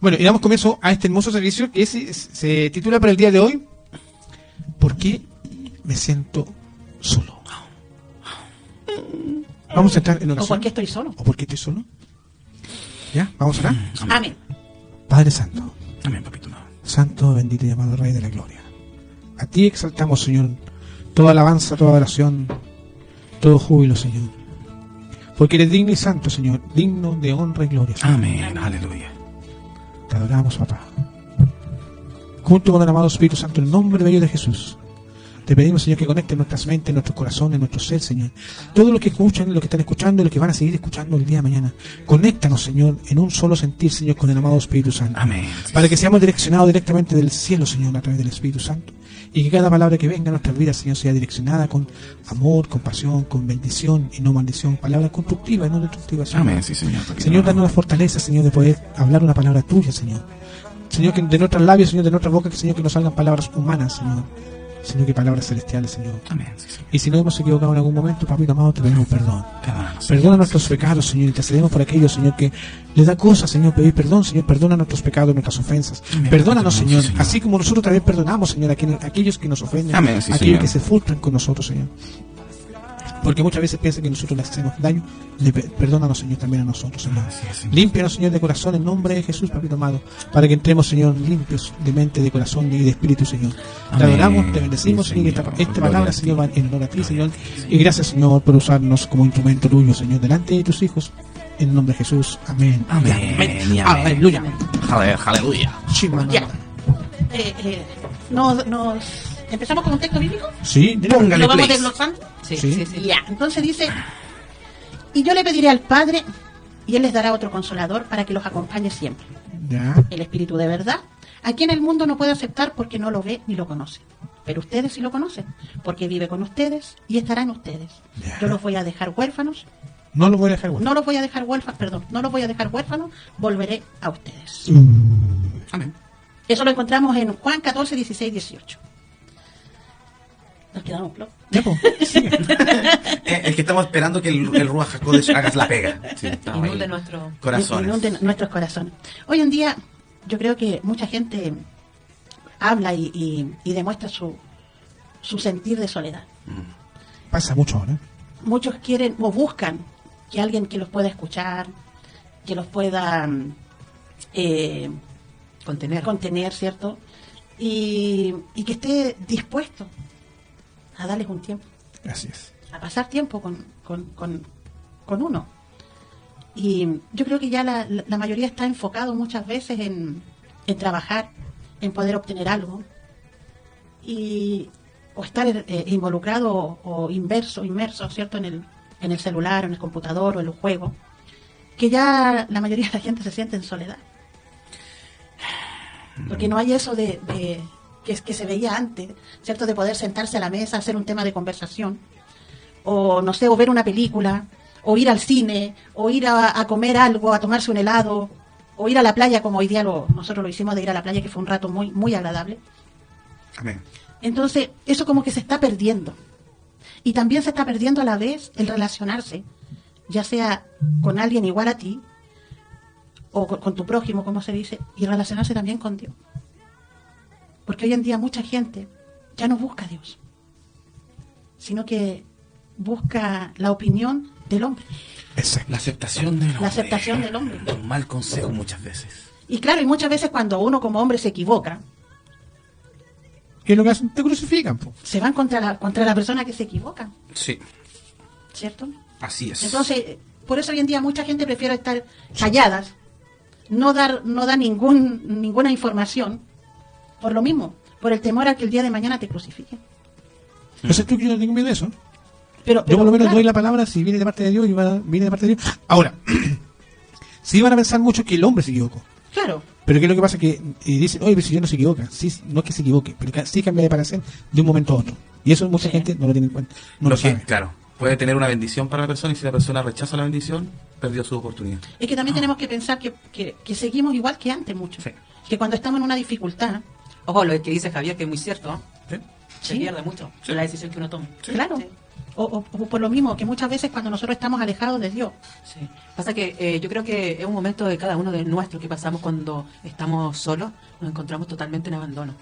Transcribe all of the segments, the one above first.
Bueno, y damos comienzo a este hermoso servicio que se titula para el día de hoy ¿Por qué me siento solo? Vamos a entrar en oración. ¿O por qué estoy solo? ¿O por qué estoy solo? ¿Ya? ¿Vamos a orar? Amén. Padre Santo. Amén, papito. Santo, bendito y amado Rey de la Gloria. A ti exaltamos, Señor, toda alabanza, toda oración, todo júbilo, Señor. Porque eres digno y santo, Señor, digno de honra y gloria, Señor. Amén, aleluya. Te adoramos, papá. Junto con el amado Espíritu Santo, en el nombre bello de Jesús, te pedimos, Señor, que conecte nuestras mentes, nuestros corazones, nuestro ser, Señor. Todos los que escuchan, los que están escuchando y los que van a seguir escuchando el día de mañana. Conéctanos, Señor, en un solo sentir, Señor, con el amado Espíritu Santo. Amén. Para que seamos direccionados directamente del cielo, Señor, a través del Espíritu Santo. Y que cada palabra que venga a nuestras vidas, Señor, sea direccionada con amor, compasión, con bendición y no maldición. Palabras constructivas y no destructivas, Señor. Amén, sí, Señor. Señor, danos la fortaleza, Señor, de poder hablar una palabra tuya, Señor. Señor, que de nuestros labios, Señor, de nuestra boca, que Señor, que no salgan palabras humanas, Señor, sino que palabras celestiales, Señor. Amén, sí, Señor. Y si nos hemos equivocado en algún momento, papito amado, te pedimos perdón. Perdónanos, Perdona nuestros pecados, Señor, y te cedemos por aquellos, Señor, que les da cosas, Señor, pedir perdón, Señor. Perdona nuestros pecados, nuestras ofensas. Amén. Perdónanos, Señor, Señor. así como nosotros también perdonamos, Señor, a aquellos que nos ofenden, Amén, sí, a aquellos Señor. que se frustran con nosotros, Señor. Porque muchas veces piensan que nosotros les hacemos daño. Perdónanos, Señor, también a nosotros, Señor. Así es, Señor. Límpianos, Señor, de corazón en nombre de Jesús, papito amado, para que entremos, Señor, limpios de mente, de corazón y de espíritu, Señor. Te Amén. adoramos, te bendecimos, Sí, Señor, y Señor. esta Gloria palabra, a ti. Señor, va en honor a ti, Señor. Y gracias, Señor, por usarnos como instrumento tuyo, Señor, delante de tus hijos. En el nombre de Jesús. Amén. Amén. Y amén. Aleluya. Aleluya. Ya. Nos empezamos con un texto bíblico. Sí, Póngale ¿Lo vamos play. desglosando? Sí. Ya, entonces dice: y yo le pediré al Padre, y Él les dará otro consolador para que los acompañe siempre. Ya. El Espíritu de verdad, a quien el mundo no puede aceptar porque no lo ve ni lo conoce. Pero ustedes sí lo conocen, porque vive con ustedes y estará en ustedes. Ya. Yo los voy a dejar huérfanos, No lo voy a dejar, bueno. no los voy a dejar huérfanos, volveré a ustedes. Amén. Eso lo encontramos en Juan 14, 16, 18. Nos quedamos flojos. Ya, po. Sigue. El que estamos esperando que el Ruach HaKodesh haga la pega. Sí, estamos ahí. Inunde nuestro Corazones. Inunden nuestros corazones. Hoy en día, yo creo que mucha gente habla y demuestra su sentir de soledad. Pasa mucho ahora. Muchos quieren o buscan que alguien que los pueda escuchar, que los pueda contener, ¿cierto? Y que esté dispuesto a darles un tiempo, Así es. a pasar tiempo con uno. Y yo creo que ya la mayoría está enfocado muchas veces en trabajar, en poder obtener algo, o estar involucrado o inmerso, ¿cierto?, en el celular, en el computador o en el juego, que ya la mayoría de la gente se siente en soledad. Porque no hay eso que se veía antes, ¿cierto?, de poder sentarse a la mesa, hacer un tema de conversación, o no sé, o ver una película, o ir al cine, o ir a comer algo, a tomarse un helado, o ir a la playa, como hoy día nosotros lo hicimos, de ir a la playa, que fue un rato muy, muy agradable. Amén. Entonces, eso como que se está perdiendo. Y también se está perdiendo a la vez el relacionarse, ya sea con alguien igual a ti, o con tu prójimo, como se dice, y relacionarse también con Dios. Porque hoy en día mucha gente ya no busca a Dios, sino que busca la opinión del hombre. Exacto. La aceptación del hombre. La aceptación del hombre. Un mal consejo muchas veces. Y claro, y muchas veces cuando uno como hombre se equivoca, ¿Qué es lo que hacen? Te crucifican, po. se van contra la persona que se equivoca, Sí, ¿cierto? así es. Entonces, por eso hoy en día mucha gente prefiere estar calladas, no dar ninguna información, por lo mismo, por el temor a que el día de mañana te crucifiquen. Entonces tú que yo no tengo miedo de eso. Pero Yo por lo menos claro, doy la palabra si viene de parte de Dios y viene de parte de Dios. Ahora, sí van a pensar mucho que el hombre se equivocó. claro, Pero ¿qué es lo que pasa? Que dicen, oye, pero si yo no se equivoca. Sí, no es que se equivoque, pero sí cambia de parecer de un momento a otro. Y eso mucha gente no lo tiene en cuenta. No lo Lo que, sabe. claro, puede tener una bendición para la persona y si la persona rechaza la bendición, perdió su oportunidad. es que también tenemos que pensar que seguimos igual que antes mucho. Sí. Que cuando estamos en una dificultad, Ojo, lo que dice Javier, que es muy cierto, ¿eh? ¿Sí? Se Sí. pierde mucho Sí. la decisión que uno toma. claro, Sí. o por lo mismo que muchas veces cuando nosotros estamos alejados de Dios. Sí. Pasa que yo creo que es un momento de cada uno de nosotros que pasamos cuando estamos solos, nos encontramos totalmente en abandono.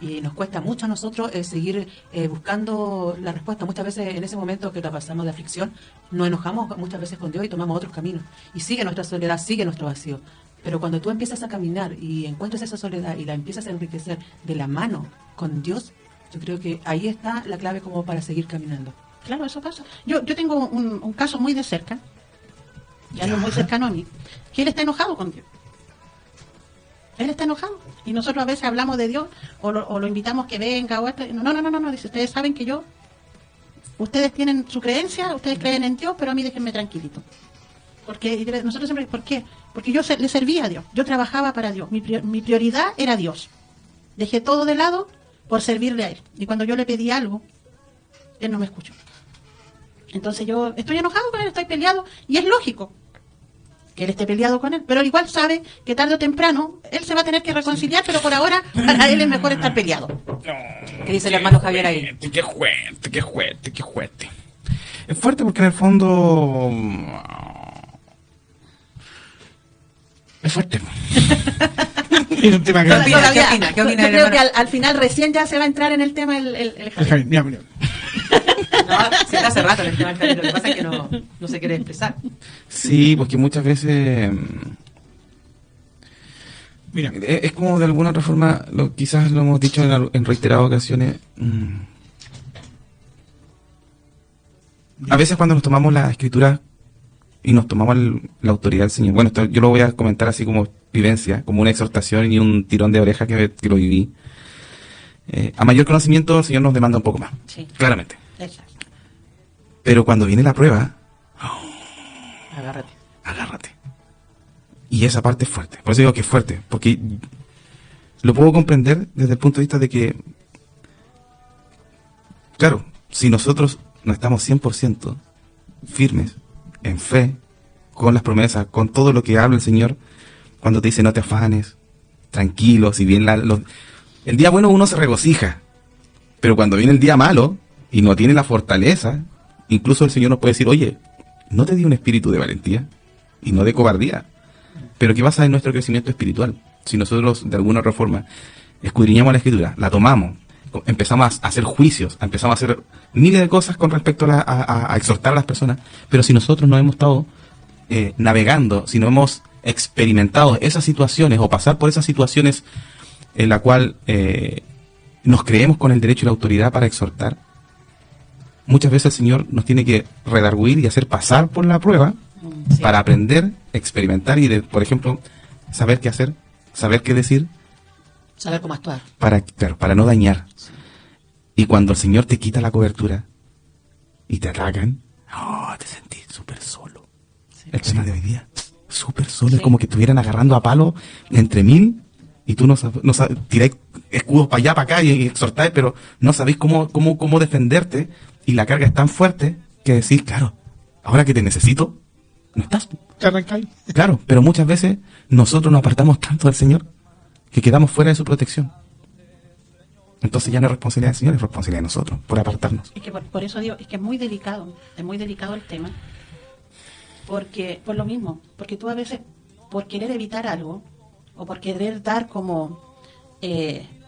Y nos cuesta mucho a nosotros seguir buscando la respuesta. Muchas veces en ese momento que la pasamos de aflicción, nos enojamos muchas veces con Dios y tomamos otros caminos. Y sigue nuestra soledad, sigue nuestro vacío. Pero cuando tú empiezas a caminar y encuentras esa soledad y la empiezas a enriquecer de la mano con Dios, yo creo que ahí está la clave como para seguir caminando. Claro, eso pasa. Yo tengo un caso muy de cerca, ya no muy cercano a mí, que él está enojado con Dios. Él está enojado. Y nosotros a veces hablamos de Dios o lo invitamos que venga o esto. No. Dice, ustedes saben que ustedes tienen su creencia, ustedes creen en Dios, pero a mí déjenme tranquilito. Porque nosotros siempre, ¿por qué? Porque yo le servía a Dios, yo trabajaba para Dios, mi prioridad era Dios. Dejé todo de lado por servirle a Él. Y cuando yo le pedí algo, Él no me escuchó. Entonces yo estoy enojado con Él, estoy peleado, y es lógico que Él esté peleado con Él, pero Él igual sabe que tarde o temprano Él se va a tener que reconciliar, pero por ahora para Él es mejor estar peleado. ¿Qué dice el hermano Javier ahí? Qué fuerte. Es fuerte porque en el fondo... Es fuerte. Es un tema ¿Qué grande. opina? Todavía, ¿Qué opina yo el creo hermano? que al final recién ya se va a entrar en el tema el Javier. Mira. No, sí, hace rato en el tema del Javier, lo que pasa es que no se quiere expresar. Sí, porque muchas veces... Mira, Es como de alguna otra forma, quizás lo hemos dicho en reiteradas ocasiones. A veces cuando nos tomamos la escritura y nos tomamos la autoridad del Señor, bueno, esto yo lo voy a comentar así como vivencia, como una exhortación y un tirón de oreja que lo viví. A mayor conocimiento el Señor nos demanda un poco más, Sí. claramente. Exacto. Pero cuando viene la prueba, Agárrate. y esa parte es fuerte. Por eso digo que es fuerte, porque lo puedo comprender desde el punto de vista de que, claro, si nosotros no estamos 100% firmes, en fe, con las promesas, con todo lo que habla el Señor, cuando te dice no te afanes, tranquilo, si bien el día bueno uno se regocija, pero cuando viene el día malo y no tiene la fortaleza, incluso el Señor nos puede decir, oye, no te di un espíritu de valentía y no de cobardía, pero ¿qué pasa en nuestro crecimiento espiritual? Si nosotros de alguna otra forma escudriñamos la Escritura, la tomamos, empezamos a hacer juicios, empezamos a hacer miles de cosas con respecto a exhortar a las personas, pero si nosotros no hemos estado navegando, si no hemos experimentado esas situaciones o pasar por esas situaciones en la cual nos creemos con el derecho y la autoridad para exhortar, muchas veces el Señor nos tiene que redarguir y hacer pasar por la prueba Sí. para aprender, experimentar y, por ejemplo, saber qué hacer, saber qué decir, Saber cómo actuar. para no dañar. Y cuando el Señor te quita la cobertura y te atacan, te sentís súper solo. Sí. El tema de hoy día, súper solo, Sí. es como que estuvieran agarrando a palo entre 1000 y tú no tirás escudos para allá, para acá y exhortáis, pero no sabéis cómo defenderte y la carga es tan fuerte que decís, claro, ahora que te necesito, no estás. te arrancáis. Claro, pero muchas veces nosotros nos apartamos tanto del Señor que quedamos fuera de su protección. Entonces ya no es responsabilidad del Señor, es responsabilidad de nosotros, por apartarnos. Es que por eso digo, es que es muy delicado el tema. Porque, por lo mismo, porque tú a veces, por querer evitar algo, o por querer dar como,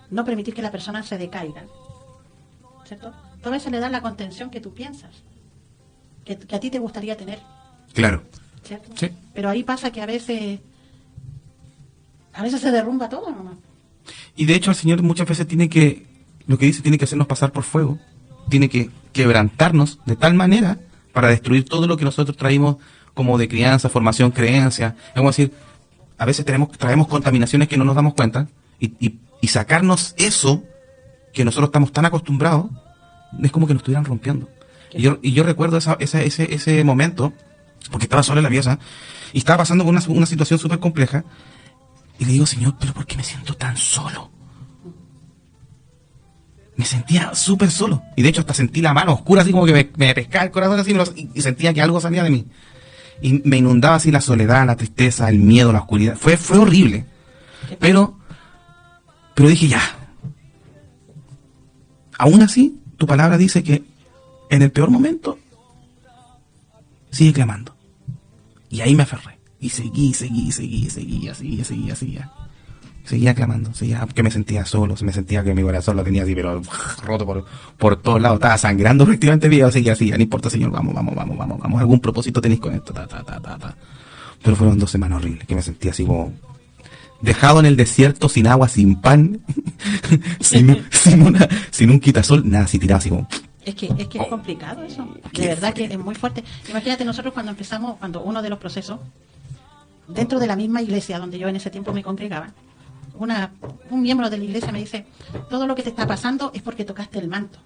no permitir que la persona se decaiga, ¿cierto? Tú a veces le das la contención que tú piensas, que a ti te gustaría tener, Claro. ¿cierto? Sí. Pero ahí pasa que a veces se derrumba todo nomás. Y de hecho el Señor muchas veces tiene que hacernos pasar por fuego, tiene que quebrantarnos de tal manera para destruir todo lo que nosotros traímos como de crianza, formación, creencia. Es como decir, a veces traemos contaminaciones que no nos damos cuenta y sacarnos que nosotros estamos tan acostumbrados, es como que nos estuvieran rompiendo. Y yo recuerdo ese momento, porque estaba solo en la pieza y estaba pasando por una situación súper compleja. Y le digo, Señor, ¿pero por qué me siento tan solo? Me sentía súper solo. Y de hecho hasta sentí la mano oscura, así como que me pescaba el corazón así, y sentía que algo salía de mí. Y me inundaba así la soledad, la tristeza, el miedo, la oscuridad. Fue horrible. Pero dije, ya. Aún así, tu palabra dice que en el peor momento, sigue clamando. Y ahí me aferré. Y seguía. Seguía clamando, que me sentía solo, me sentía que mi corazón lo tenía así, pero roto por todos lados, estaba sangrando prácticamente, pero yo seguía así, no importa, Señor, vamos, algún propósito tenéis con esto, Pero fueron 2 semanas horribles, que me sentía así como dejado en el desierto, sin agua, sin pan, sin un quitasol, nada, así tirado así como... Es que es complicado eso, de verdad que es muy fuerte. Imagínate nosotros cuando uno de los procesos, dentro de la misma iglesia donde yo en ese tiempo me congregaba, un miembro de la iglesia me dice, todo lo que te está pasando es porque tocaste el manto.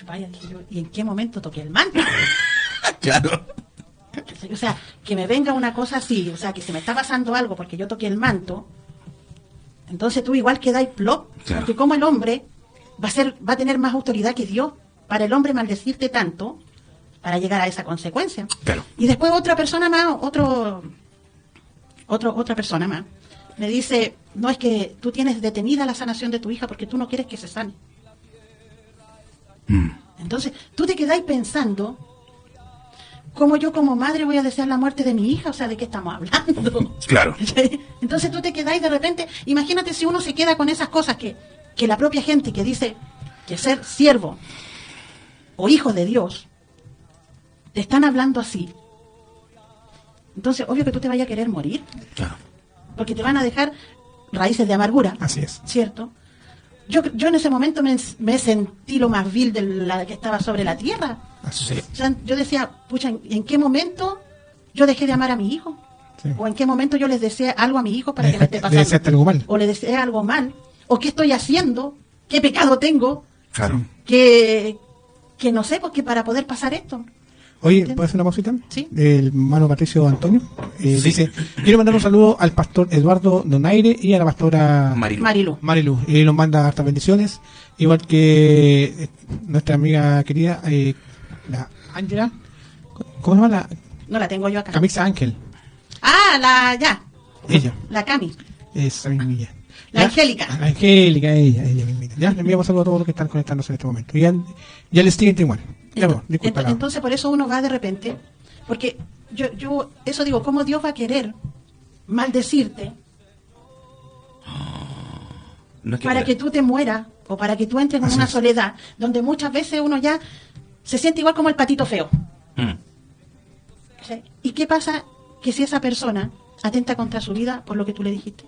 Vaya, ¿y en qué momento toqué el manto? Claro. O sea, que me venga una cosa así, o sea, que se me está pasando algo porque yo toqué el manto, entonces tú igual quedáis plop, claro. Porque como el hombre va a tener más autoridad que Dios para el hombre maldecirte tanto para llegar a esa consecuencia. Claro. Y después otra persona más, otra persona más, me dice, no, es que tú tienes detenida la sanación de tu hija porque tú no quieres que se sane. Entonces, tú te quedáis pensando, ¿cómo yo como madre voy a desear la muerte de mi hija? O sea, ¿de qué estamos hablando? Claro. Entonces tú te quedáis de repente, imagínate si uno se queda con esas cosas que la propia gente que dice que ser siervo o hijo de Dios, te están hablando así. Entonces, obvio que tú te vayas a querer morir. Claro. Porque te van a dejar raíces de amargura. Así es. ¿Cierto? Yo en ese momento me sentí lo más vil de la que estaba sobre la tierra. Así es. O sea, yo decía, pucha, ¿en qué momento yo dejé de amar a mi hijo? Sí. ¿O en qué momento yo les deseé algo a mi hijo para que me esté Le pasando? deseaste algo mal. ¿O le deseé algo mal? ¿O qué estoy haciendo? ¿Qué pecado tengo? Claro. Que no sé, porque para poder pasar esto. Oye, ¿Entiendes? ¿puedes hacer una pausita? Sí. El hermano Patricio Antonio Sí. dice, quiero mandar un saludo al pastor Eduardo Donaire y a la pastora Marilu. Marilu. Y nos manda hartas bendiciones, igual que nuestra amiga querida, la Ángela, ¿cómo se llama? La No la tengo yo acá. Camisa Ángel. Ah, Ella, la Cami. esa misma ella. La Ya, Angélica. La Angélica, ella misma. Ya, le enviamos saludos a todos los que están conectándose en este momento. Ya les siguiente igual. Ya, disculpa. Entonces por eso uno va de repente, porque yo eso digo, ¿cómo Dios va a querer maldecirte No es que para quiera. que tú te mueras o para que tú entres en Así una es. soledad donde muchas veces uno ya se siente igual como el patito feo? ¿Sí? ¿Y qué pasa que si esa persona atenta contra su vida por lo que tú le dijiste?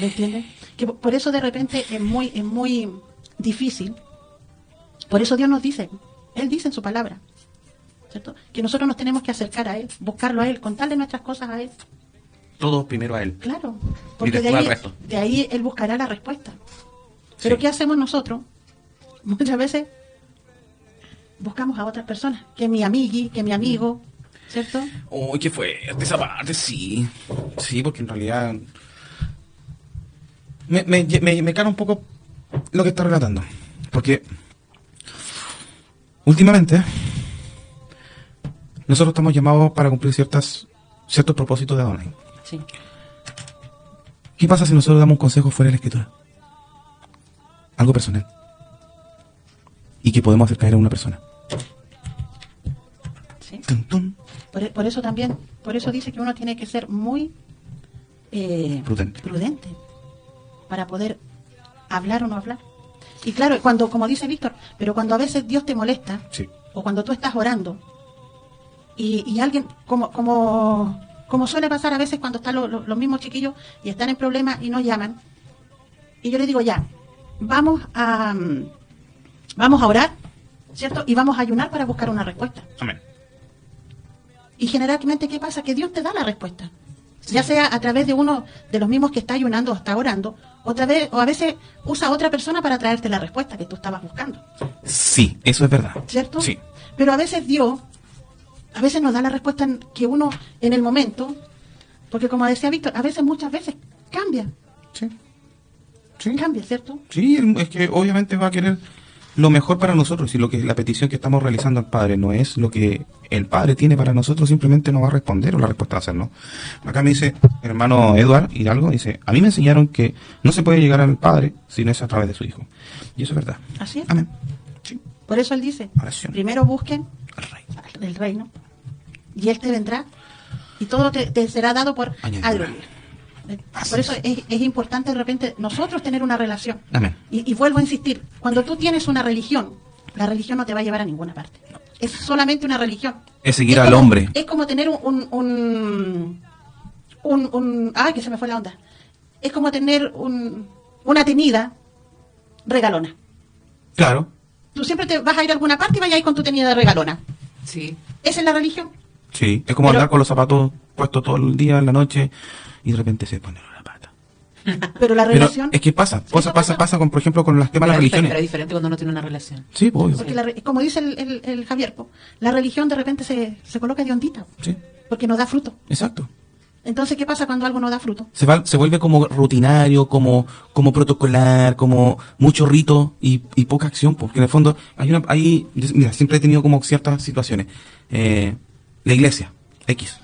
¿Me entiendes? Que por eso de repente es muy difícil. Por eso Dios nos dice, Él dice en su palabra, ¿cierto? Que nosotros nos tenemos que acercar a Él, buscarlo a Él, contarle nuestras cosas a Él. Todo primero a él. Claro, Y porque después al resto. de ahí Él buscará la respuesta. Pero Sí. ¿qué hacemos nosotros? Muchas veces buscamos a otras personas, que mi amigui, que mi amigo, ¿cierto? Uy, qué fuerte esa parte, sí. Sí, porque en realidad me cala un poco lo que está relatando. Porque últimamente nosotros estamos llamados para cumplir ciertos propósitos de Adonai. Sí. ¿Qué pasa si nosotros damos un consejo fuera de la escritura? Algo personal. Y que podemos hacer caer a una persona. Sí. Tun, tun. Por eso también, por eso dice que uno tiene que ser muy Prudente. para poder hablar o no hablar. Y claro, como dice Víctor, pero cuando a veces Dios te molesta, Sí. o cuando tú estás orando, y alguien, como suele pasar a veces cuando están los mismos chiquillos y están en problemas y nos llaman, y yo les digo, ya, vamos a orar, ¿cierto? Y vamos a ayunar para buscar una respuesta. Amén. Y generalmente, ¿qué pasa? Que Dios te da la respuesta. Ya sea a través de uno de los mismos que está ayunando o está orando, o a veces usa a otra persona para traerte la respuesta que tú estabas buscando. Sí, eso es verdad. ¿Cierto? Sí. Pero a veces Dios, a veces nos da la respuesta que uno en el momento, porque como decía Víctor, a veces, muchas veces cambia, Sí. Sí. cambia, ¿cierto? Sí, es que obviamente va a querer lo mejor para nosotros. Si lo que la petición que estamos realizando al Padre no es lo que el Padre tiene para nosotros, simplemente no va a responder, o la respuesta va a ser no. Acá me dice el hermano Eduard Hidalgo, dice, a mí me enseñaron que no se puede llegar al Padre si no es a través de su Hijo. Y eso es verdad. Así es. Amén. Sí. Por eso él dice, Oración. primero busquen El Rey. el reino y él te vendrá y todo te será dado por Añadidura. añadidura. Por eso es importante de repente nosotros tener una relación. Amén. Y vuelvo a insistir, cuando tú tienes una religión, la religión no te va a llevar a ninguna parte. Es solamente una religión. Es seguir Es al como- hombre. Es como tener ay, que se me fue la onda. Es como tener una tenida regalona. Claro. Tú siempre te vas a ir a alguna parte y vas a ir con tu tenida de regalona. Sí. Esa es la religión. Sí. Es como Pero- andar con los zapatos puestos todo el día, en la noche, y de repente se pone una pata. Pero la Pero relación... es que pasa eso pasa. pasa con, por ejemplo, con los temas de las Pero es religiones. diferente cuando uno tiene una relación. Sí, obvio. Porque como dice el Javier, la religión de repente se coloca de ondita, Sí, porque no da fruto. exacto. Entonces, ¿qué pasa cuando algo no da fruto? Se vuelve como rutinario, como protocolar, como mucho rito y poca acción, porque en el fondo mira, siempre he tenido como ciertas situaciones. La iglesia, X.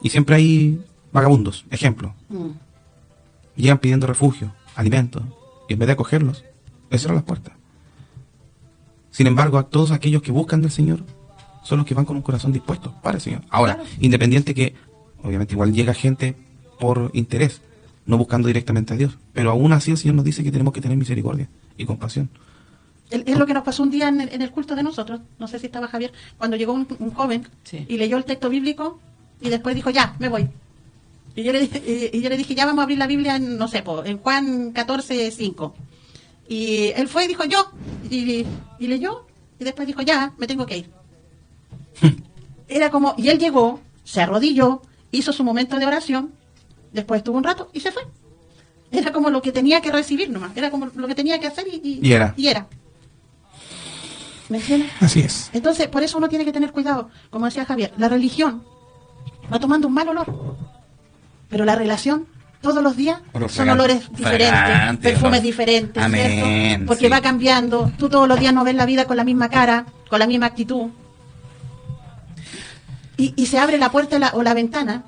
Y siempre hay vagabundos, ejemplo. Llegan pidiendo refugio, alimentos, y en vez de acogerlos, les cierran las puertas. Sin embargo, a todos aquellos que buscan del Señor son los que van con un corazón dispuesto para el Señor. Ahora, Claro. independiente que, obviamente, igual llega gente por interés, no buscando directamente a Dios. Pero aún así el Señor nos dice que tenemos que tener misericordia y compasión. Es lo que nos pasó un día en el culto de nosotros, no sé si estaba Javier, cuando llegó un joven Sí. y leyó el texto bíblico y después dijo, ya, me voy. Y yo le dije, ya vamos a abrir la Biblia en, no sé, en Juan 14:5. Y él fue y dijo, yo, y leyó, y después dijo, ya, me tengo que ir. Era como, y él llegó, se arrodilló, hizo su momento de oración, después estuvo un rato y se fue. Era como lo que tenía que recibir nomás, era como lo que tenía que hacer Y era. ¿Me entiendes? Así es. Entonces, por eso uno tiene que tener cuidado. Como decía Javier, la religión va tomando un mal olor. Pero la relación, todos los días, Olor son fragante. olores diferentes, Fragante, perfumes olor. diferentes, Amén, ¿cierto? Porque sí. va cambiando. Tú todos los días no ves la vida con la misma cara, con la misma actitud. Y se abre la puerta o la ventana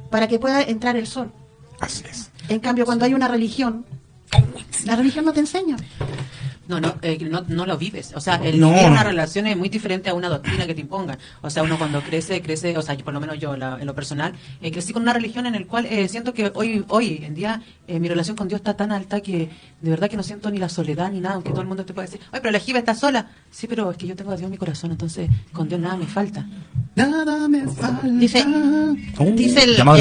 para que pueda entrar el sol. Así es. En cambio, cuando hay una religión, la religión no te enseña. No lo vives. O sea, No. vivir una relación es muy diferente a una doctrina que te impongan. O sea, uno cuando crece, o sea, por lo menos yo en lo personal, crecí con una religión en el cual siento que hoy en día mi relación con Dios está tan alta que de verdad que no siento ni la soledad ni nada, aunque todo el mundo te puede decir, ay, pero la Jiva está sola. Sí, pero es que yo tengo a Dios en mi corazón, entonces con Dios nada me falta. Nada me falta. Dice Llamado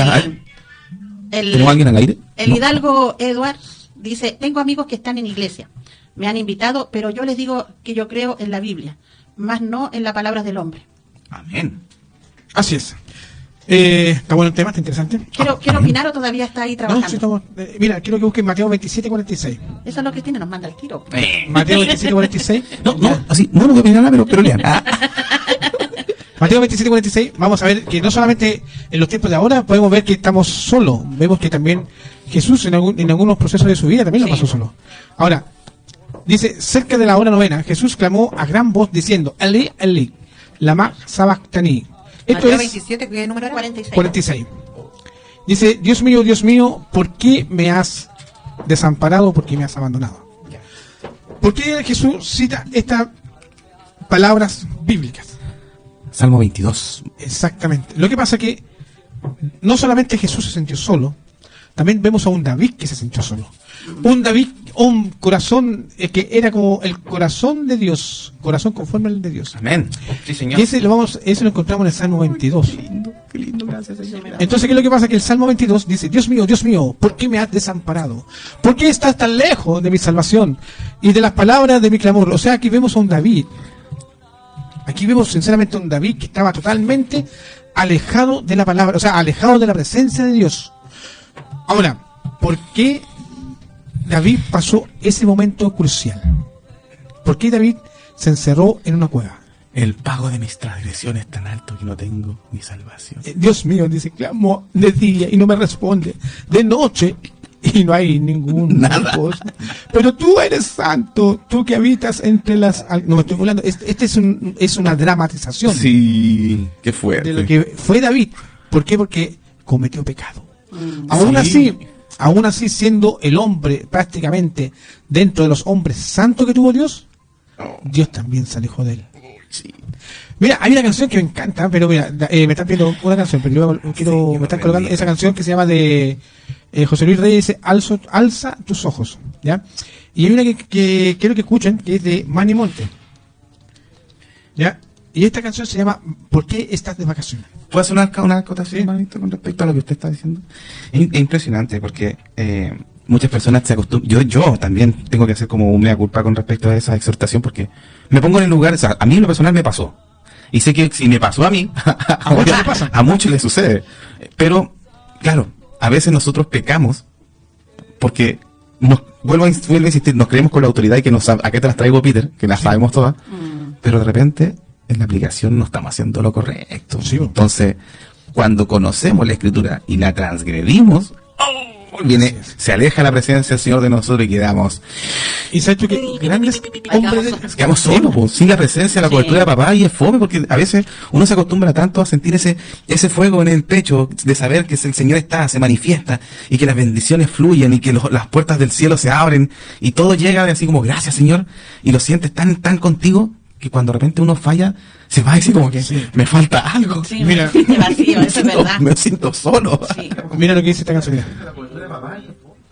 ¿Tenemos alguien al aire? el No. Hidalgo Edward dice, tengo amigos que están en iglesia, me han invitado, pero yo les digo que yo creo en la Biblia, más no en las palabras del hombre. Amén. Así es. Está bueno el tema, está interesante. ¿Quiero opinar o todavía está ahí No, trabajando? sí, estamos, mira, quiero que busquen Mateo 27:46. Eso es lo que tiene, nos manda el tiro. Mateo 27:46. No, así, no voy a pedir nada, pero lean. Mateo 27:46, vamos a ver que no solamente en los tiempos de ahora podemos ver que estamos solos, vemos que también Jesús en algunos procesos de su vida también lo pasó solo. Ahora, dice, cerca de la hora novena, Jesús clamó a gran voz diciendo, Eli, Eli, lama sabactani. Esto Mateo es 27, ¿qué número era? 46. 46. Dice, Dios mío, ¿por qué me has desamparado? ¿Por qué me has abandonado? ¿Por qué Jesús cita estas palabras bíblicas? Salmo 22. Exactamente. Lo que pasa es que no solamente Jesús se sintió solo, también vemos a un David que se sintió solo. Un David, un corazón que era como el corazón de Dios, corazón conforme al de Dios. Amén. Sí, Señor. Y ese lo encontramos en el Salmo 22. Qué lindo, gracias, Señor. Entonces, ¿qué es lo que pasa? Que el Salmo 22 dice, Dios mío, ¿por qué me has desamparado? ¿Por qué estás tan lejos de mi salvación y de las palabras de mi clamor? O sea, aquí vemos a un David. Aquí vemos sinceramente a un David que estaba totalmente alejado de la palabra, o sea, alejado de la presencia de Dios. Ahora, ¿por qué David pasó ese momento crucial? ¿Por qué David se encerró en una cueva? El pago de mis transgresiones es tan alto que no tengo mi salvación. Dios mío, dice, clamo de día y no me responde, de noche y no hay ningún Nada. cosa. Pero tú eres santo, tú que habitas entre las... No me estoy burlando, este es una dramatización Sí, qué fuerte. de lo que fue David. ¿Por qué? Porque cometió pecado. Sí. Aún así, siendo el hombre prácticamente dentro de los hombres santos que tuvo Dios, Oh, Dios también se alejó de él. sí. Mira, hay una canción que me encanta, pero mira, me están pidiendo una canción, pero yo quiero, Sí, me están colocando bendito. esa canción que se llama de José Luis Reyes, dice Alza tus ojos, ¿ya? Y hay una que quiero que escuchen, que es de Manny Monte, ¿ya? Y esta canción se llama ¿Por qué estás de vacaciones? ¿Puedo hacer una acotación, Sí. manito, con respecto a lo que usted está diciendo? Es impresionante porque muchas personas se acostumbran. Yo también tengo que hacer como un mea culpa con respecto a esa exhortación porque me pongo en el lugar, o sea, a mí en lo personal me pasó. Y sé que si me pasó a mí, muchos le pasa. a muchos les sucede. Pero, claro, a veces nosotros pecamos porque vuelvo a insistir, nos creemos con la autoridad y que ¿a qué te las traigo, Peter? Que las sabemos todas. Pero de repente, en la aplicación no estamos haciendo lo correcto. Sí, bo. Entonces, cuando conocemos la escritura y la transgredimos, viene, se aleja la presencia del Señor de nosotros y quedamos Y sabes tú que grandes hombres de... quedamos solos, pues, sin la presencia, la Sí. cobertura de papá, y es fome, porque a veces uno se acostumbra tanto a sentir ese fuego en el pecho, de saber que el Señor está, se manifiesta, y que las bendiciones fluyen, y que las puertas del cielo se abren, y todo llega de así como, gracias Señor, y lo sientes tan contigo, que cuando de repente uno falla, se va a decir como que Sí. me falta algo. Sí, Mira. de vacío, eso es verdad. Me siento solo. Sí. Mira lo que dice esta canción, mira.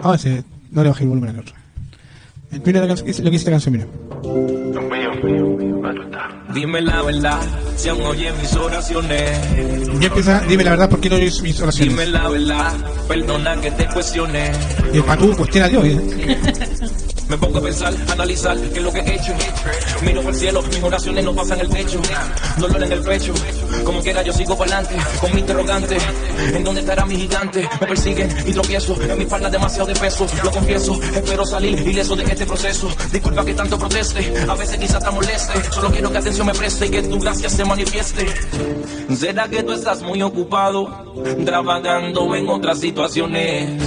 Ah, sí, no le bajé el volumen al otro. Mira lo que dice esta canción, mira. Dime la verdad, si aún oyes mis oraciones. Y empieza, dime la verdad, ¿por qué no oyes mis Dime oraciones? la verdad, perdona que te cuestione. Y para tú, cuestiona a Dios, ¿eh? Me pongo a pensar, analizar qué es lo que he hecho. Miro para el cielo, mis oraciones no pasan el techo. Dolor en el pecho, como quiera yo sigo para adelante. Con mi interrogante, ¿en dónde estará mi gigante? Me persiguen y tropiezo, en mi espalda demasiado de peso. Lo confieso, espero salir ileso de este proceso. Disculpa que tanto proteste, a veces quizás te moleste. Solo quiero que atención me preste y que tu gracia se manifieste. ¿Será que tú estás muy ocupado, trabajando en otras situaciones?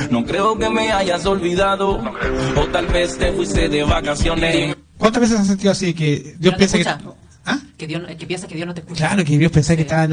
No creo que me hayas olvidado, o tal vez te fuiste de vacaciones. ¿Cuántas veces has sentido así que Dios No te piensa que... escucha. ¿Ah? Que piensa que Dios no te escucha. Claro, que Dios pensaba que estaba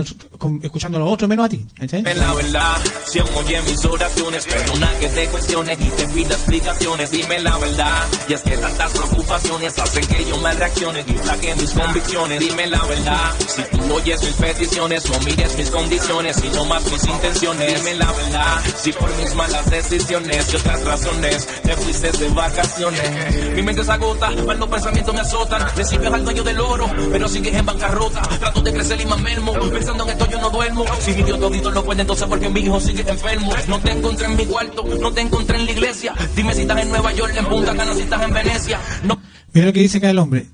escuchando a los otros menos a ti. ¿Entiendes? Dime la verdad, si aún oye mis oraciones, perdona que te cuestione y te pida explicaciones. Dime la verdad, y es que tantas preocupaciones hacen que yo me reaccione y flaque mis convicciones. Dime la verdad, si tú oyes mis peticiones o mires mis condiciones y no más mis intenciones. Dime la verdad, si por mis malas decisiones y otras razones te fuiste de vacaciones. Mi mente se agota, malos pensamientos me azotan. Le sirves al dueño del oro, pero sigues en bancarrota. Trato de crecer y más mermo, pensando en esto yo no duermo. Si mi Dios todito lo puede, entonces porque mi hijo sigue enfermo. No te encontré en mi cuarto, no te encontré en la iglesia. Dime si estás en Nueva York, en Punta Cana, si estás en Venecia. No. Mira lo que dice acá el hombre.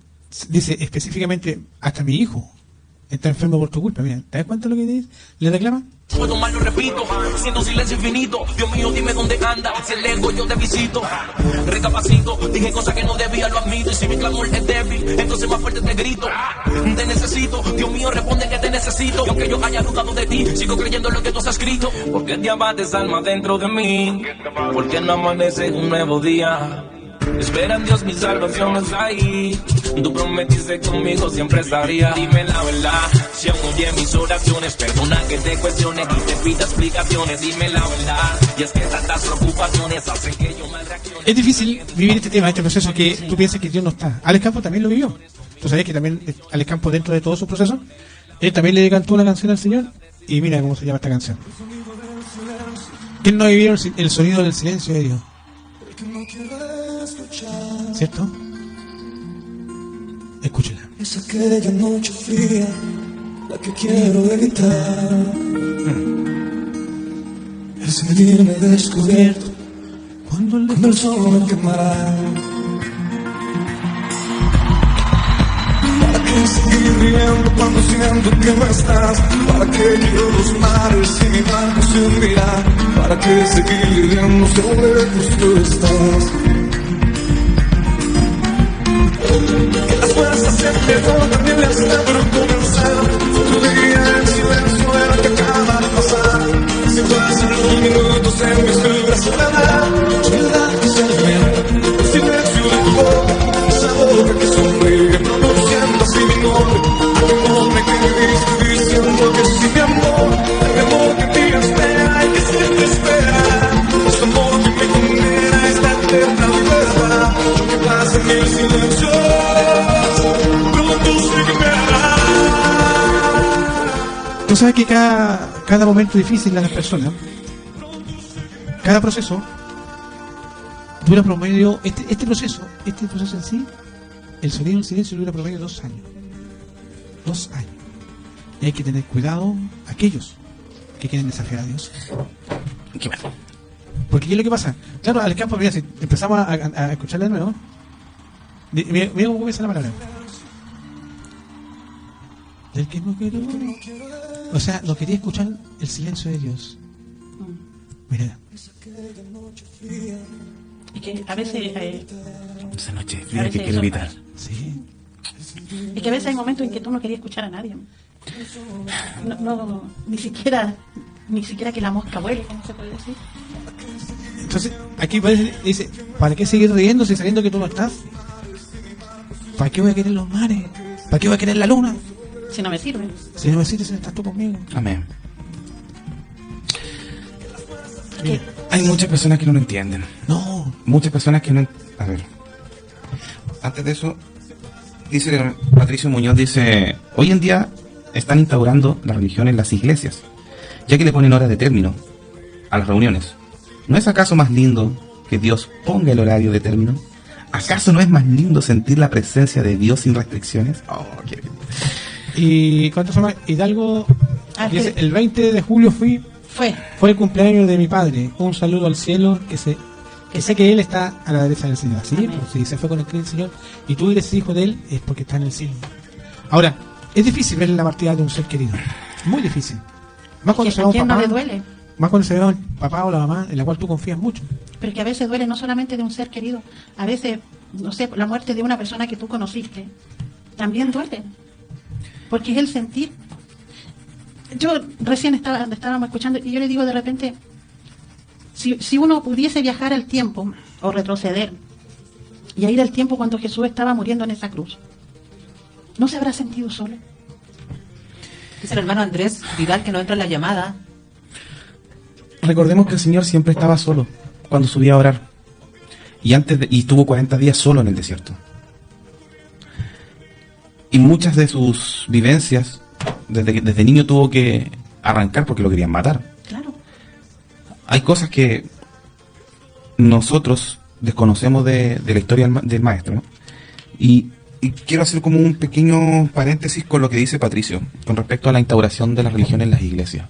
Dice específicamente, hasta mi hijo está enfermo por tu culpa. Mira, ¿te das cuenta de lo que dice? ¿Le reclama? Puedo mal, lo repito, siento silencio infinito. Dios mío, dime dónde anda, si el ego yo te visito. Recapacito, dije cosas que no debía, lo admito. Y si mi clamor es débil, entonces más fuerte te grito. Te necesito, Dios mío, responde que te necesito. Y aunque yo haya dudado de ti, sigo creyendo en lo que tú has escrito. Porque te abates alma dentro de mí, porque no amanece un nuevo día. Espera en Dios, mi salvación está ahí. Tú prometiste conmigo siempre estaría. Dime la verdad, si aún oye mis oraciones, perdona que te cuestione y te pida explicaciones. Dime la verdad, y es que tantas preocupaciones hacen que yo me reaccione. Es difícil vivir este tema, este proceso que tú piensas que Dios no está. Alex Campos también lo vivió. Tú sabes que también Alex Campos, dentro de todo su proceso, él también le cantó una canción al Señor. Y mira cómo se llama esta canción. ¿Quién no vivió el sonido del silencio de Dios? ¿Cierto? Escúchela. Es aquella noche fría la que quiero evitar. Es sentirme descubierto cuando el sol me quemará. ¿Para qué seguir riendo cuando siento que no estás? ¿Para qué quiero los mares si mi barco se hundirá? ¿Para qué seguir viviendo si aún lejos tú estás? Que las fuerzas se pierdan también está por comenzar. Otro día en silencio era que acaba de pasar. Si pasan los minutos en mis fibras soledad. sabe que cada momento difícil de las personas, cada proceso, dura promedio, este proceso en sí, el sonido del silencio dura promedio 2 años. 2 años. Y hay que tener cuidado aquellos que quieren desafiar a Dios. Qué bueno. Porque ¿qué es lo que pasa? Claro, al campo, mira, si empezamos a escucharle de nuevo, mira cómo comienza la palabra. Del que no quiero. O sea, no quería escuchar el silencio de Dios. Mira. Y que a veces... Esa noche A fría veces que quiero eso evitar. Sí. y que a veces hay momentos en que tú no querías escuchar a nadie. Ni siquiera que la mosca vuele, ¿cómo se puede decir? Entonces, aquí dice, ¿para qué seguir riéndose sabiendo que tú no estás? ¿Para qué voy a querer los mares? ¿Para qué voy a querer la luna? Si no me sirve. Si no me sirve, si estás tú conmigo. Amén. ¿Qué? Hay muchas personas que no lo entienden. No. Muchas personas que no... A ver. Antes de eso, dice Patricio Muñoz, dice, hoy en día están instaurando la religión en las iglesias, ya que le ponen horas de término a las reuniones. ¿No es acaso más lindo que Dios ponga el horario de término? ¿Acaso no es más lindo sentir la presencia de Dios sin restricciones? Oh, qué bien. ¿Y cuántos son más? Hidalgo, dice, el 20 de julio fue el cumpleaños de mi padre. Un saludo al cielo, que sé que él está a la derecha del Señor. ¿Sí? Pues, si se fue con el Cristo del Señor y tú eres hijo de él, es porque está en el cielo. Ahora, es difícil ver la partida de un ser querido. Muy difícil. Más cuando se va ¿A un quién papá. no le duele? Más cuando se va el papá o la mamá en la cual tú confías mucho. Pero que a veces duele no solamente de un ser querido, a veces, no sé, la muerte de una persona que tú conociste, también duele. Porque es el sentir. Yo recién estábamos escuchando y yo le digo de repente, si uno pudiese viajar al tiempo o retroceder y a ir al tiempo cuando Jesús estaba muriendo en esa cruz, ¿no se habrá sentido solo? Dice el hermano Andrés Vidal que no entra en la llamada. Recordemos que el Señor siempre estaba solo cuando subía a orar. Y estuvo 40 días solo en el desierto. Y muchas de sus vivencias, desde niño tuvo que arrancar porque lo querían matar. Claro. Hay cosas que nosotros desconocemos de la historia del maestro, ¿no? Y quiero hacer como un pequeño paréntesis con lo que dice Patricio, con respecto a la instauración de la religión en las iglesias.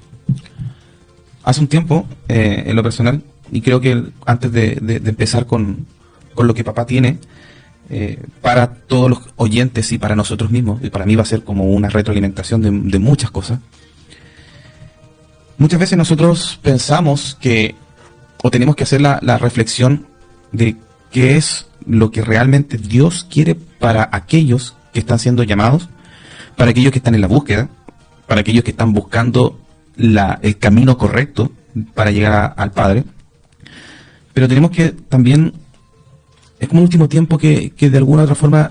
Hace un tiempo, en lo personal, y creo que antes de empezar con lo que papá tiene, para todos los oyentes y para nosotros mismos, y para mí va a ser como una retroalimentación de muchas cosas. Muchas veces nosotros pensamos que, o tenemos que hacer la reflexión de qué es lo que realmente Dios quiere para aquellos que están siendo llamados, para aquellos que están en la búsqueda, para aquellos que están buscando el camino correcto para llegar al Padre. Pero tenemos que también, es como el último tiempo que de alguna otra forma,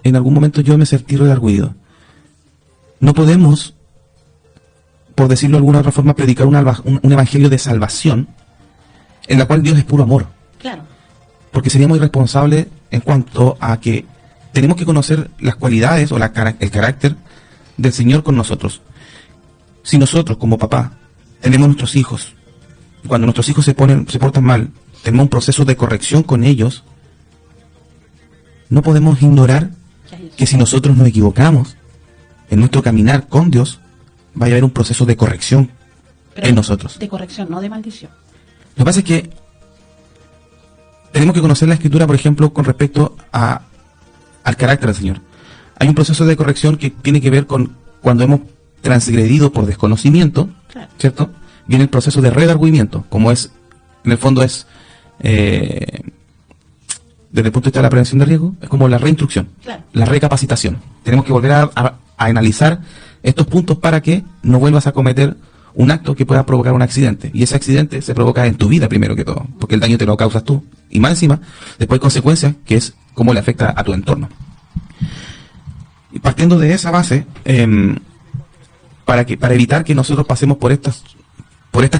en algún momento yo me sentí redarguido. No podemos, por decirlo de alguna otra forma, predicar un evangelio de salvación en la cual Dios es puro amor. Claro. Porque seríamos irresponsables en cuanto a que tenemos que conocer las cualidades o el carácter del Señor con nosotros. Si nosotros, como papá, tenemos nuestros hijos, cuando nuestros hijos se portan mal, tenemos un proceso de corrección con ellos, no podemos ignorar que si nosotros nos equivocamos en nuestro caminar con Dios, va a haber un proceso de corrección en nosotros. De corrección, no de maldición. Lo que pasa es que tenemos que conocer la Escritura, por ejemplo, con respecto al carácter del Señor. Hay un proceso de corrección que tiene que ver con cuando hemos transgredido por desconocimiento, Claro. ¿cierto? Viene el proceso de redargüimiento, como es, en el fondo es, desde el punto de vista de la prevención de riesgo, es como la reinstrucción, Claro. la recapacitación. Tenemos que volver a analizar estos puntos para que no vuelvas a cometer un acto que pueda provocar un accidente. Y ese accidente se provoca en tu vida primero que todo, porque el daño te lo causas tú. Y más encima, después hay consecuencias, que es cómo le afecta a tu entorno. Y partiendo de esa base, para evitar que nosotros pasemos por estas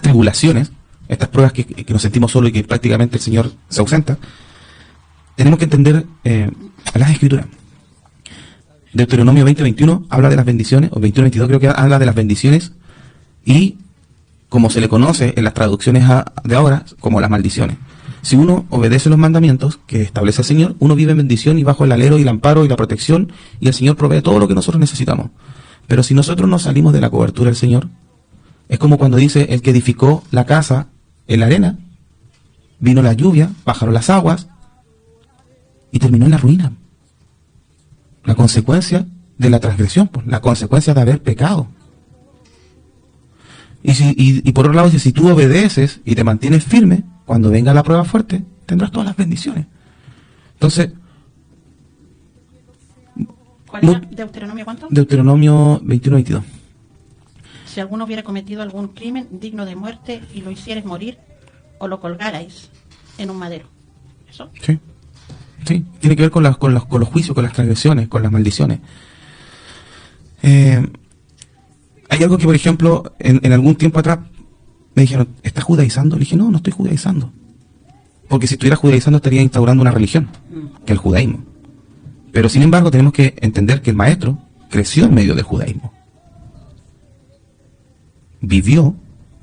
tribulaciones, estas pruebas que nos sentimos solos y que prácticamente el Señor se ausenta, tenemos que entender las Escrituras. Deuteronomio 20:21 habla de las bendiciones, o 21:22 creo que habla de las bendiciones y como se le conoce en las traducciones de ahora, como las maldiciones. Si uno obedece los mandamientos que establece el Señor, uno vive en bendición y bajo el alero y el amparo y la protección, y el Señor provee todo lo que nosotros necesitamos. Pero si nosotros no salimos de la cobertura del Señor, es como cuando dice el que edificó la casa en la arena, vino la lluvia, bajaron las aguas y terminó en la ruina. La consecuencia de la transgresión, pues, la consecuencia de haber pecado. Y por otro lado, si tú obedeces y te mantienes firme, cuando venga la prueba fuerte, tendrás todas las bendiciones. Entonces, ¿cuál era? ¿Deuteronomio cuánto? Deuteronomio 21-22. Si alguno hubiera cometido algún crimen digno de muerte y lo hicierais morir, o lo colgarais en un madero. ¿Eso? Sí. Sí, tiene que ver con los juicios, con las transgresiones, con las maldiciones. Hay algo que, por ejemplo, en algún tiempo atrás me dijeron, ¿estás judaizando? Le dije, no estoy judaizando. Porque si estuviera judaizando estaría instaurando una religión, que es el judaísmo. Pero sin embargo tenemos que entender que el maestro creció en medio del judaísmo. Vivió,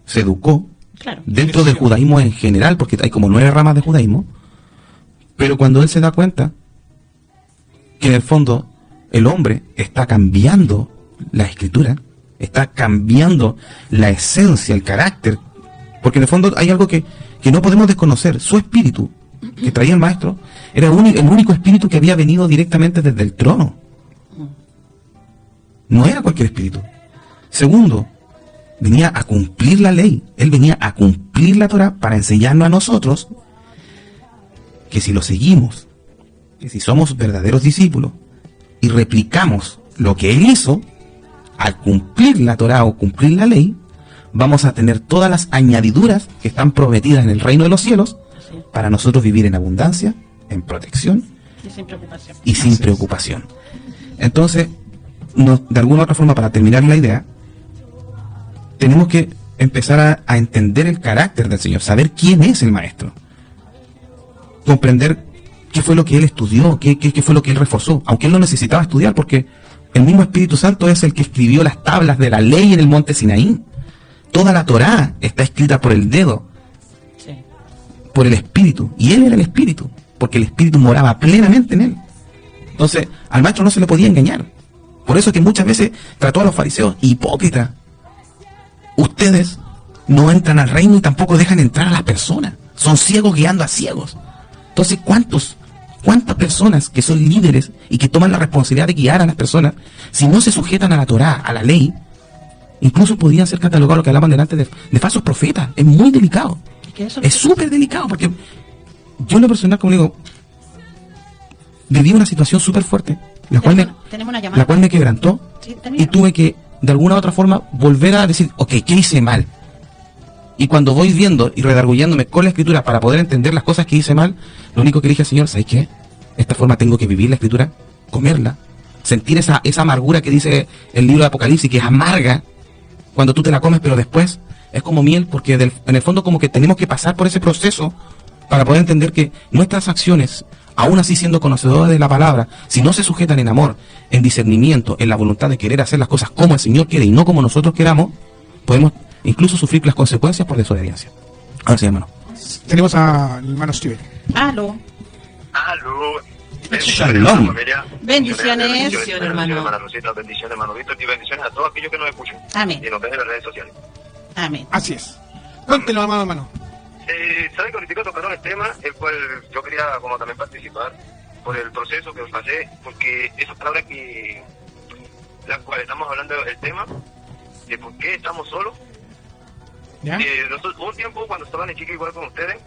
se educó, claro, dentro del judaísmo en general, porque hay como 9 ramas de judaísmo. Pero cuando él se da cuenta que en el fondo el hombre está cambiando la escritura, está cambiando la esencia, el carácter, porque en el fondo hay algo que no podemos desconocer. Su espíritu, que traía el maestro, era el único espíritu que había venido directamente desde el trono. No era cualquier espíritu. Segundo, venía a cumplir la ley. Él venía a cumplir la Torah para enseñarnos a nosotros que si lo seguimos, que si somos verdaderos discípulos y replicamos lo que él hizo, al cumplir la Torah o cumplir la ley, vamos a tener todas las añadiduras que están prometidas en el reino de los cielos para nosotros vivir en abundancia, en protección y sin preocupación. Entonces, de alguna u otra forma, para terminar la idea, tenemos que empezar a entender el carácter del Señor, saber quién es el maestro, comprender qué fue lo que él estudió, qué fue lo que él reforzó, aunque él no necesitaba estudiar, porque el mismo Espíritu Santo es el que escribió las tablas de la ley en el monte Sinaí. Toda la Torá está escrita por el dedo, por el Espíritu, y él era el Espíritu, porque el Espíritu moraba plenamente en él. Entonces, al maestro no se le podía engañar. Por eso que muchas veces trató a los fariseos, hipócritas. Ustedes no entran al reino y tampoco dejan entrar a las personas. Son ciegos guiando a ciegos. Entonces, ¿cuántas personas que son líderes y que toman la responsabilidad de guiar a las personas, si no se sujetan a la Torá, a la ley, incluso podrían ser catalogados, lo que hablaban delante, de falsos profetas? Es muy delicado. Es súper delicado, porque yo en lo personal, como digo, viví una situación súper fuerte, la cual me quebrantó, y tuve que, de alguna u otra forma, volver a decir, ok, ¿qué hice mal? Y cuando voy viendo y redargullándome con la escritura para poder entender las cosas que hice mal, lo único que dije al Señor, ¿sabes qué? De esta forma tengo que vivir la escritura, comerla, sentir esa amargura que dice el libro de Apocalipsis, que es amarga cuando tú te la comes, pero después es como miel, porque en el fondo como que tenemos que pasar por ese proceso para poder entender que nuestras acciones, aún así siendo conocedores de la palabra, si no se sujetan en amor, en discernimiento, en la voluntad de querer hacer las cosas como el Señor quiere y no como nosotros queramos, podemos incluso sufrir las consecuencias por desobediencia. Ahora sí, hermano. Tenemos al hermano Steven. Aló. Shalom. Bendiciones, hermano. Bendiciones, hermano Víctor, y bendiciones a todos aquellos que nos escuchan. Amén. Y nos ven en las redes sociales. Amén. Así es. Cuéntenlo, hermano. Sabes que ahorita tocaron el tema, el cual yo quería como también participar por el proceso que pasé, porque esa palabra que la cual estamos hablando del tema, de por qué estamos solos. ¿Ya? Un tiempo cuando estaba en Chica igual con ustedes,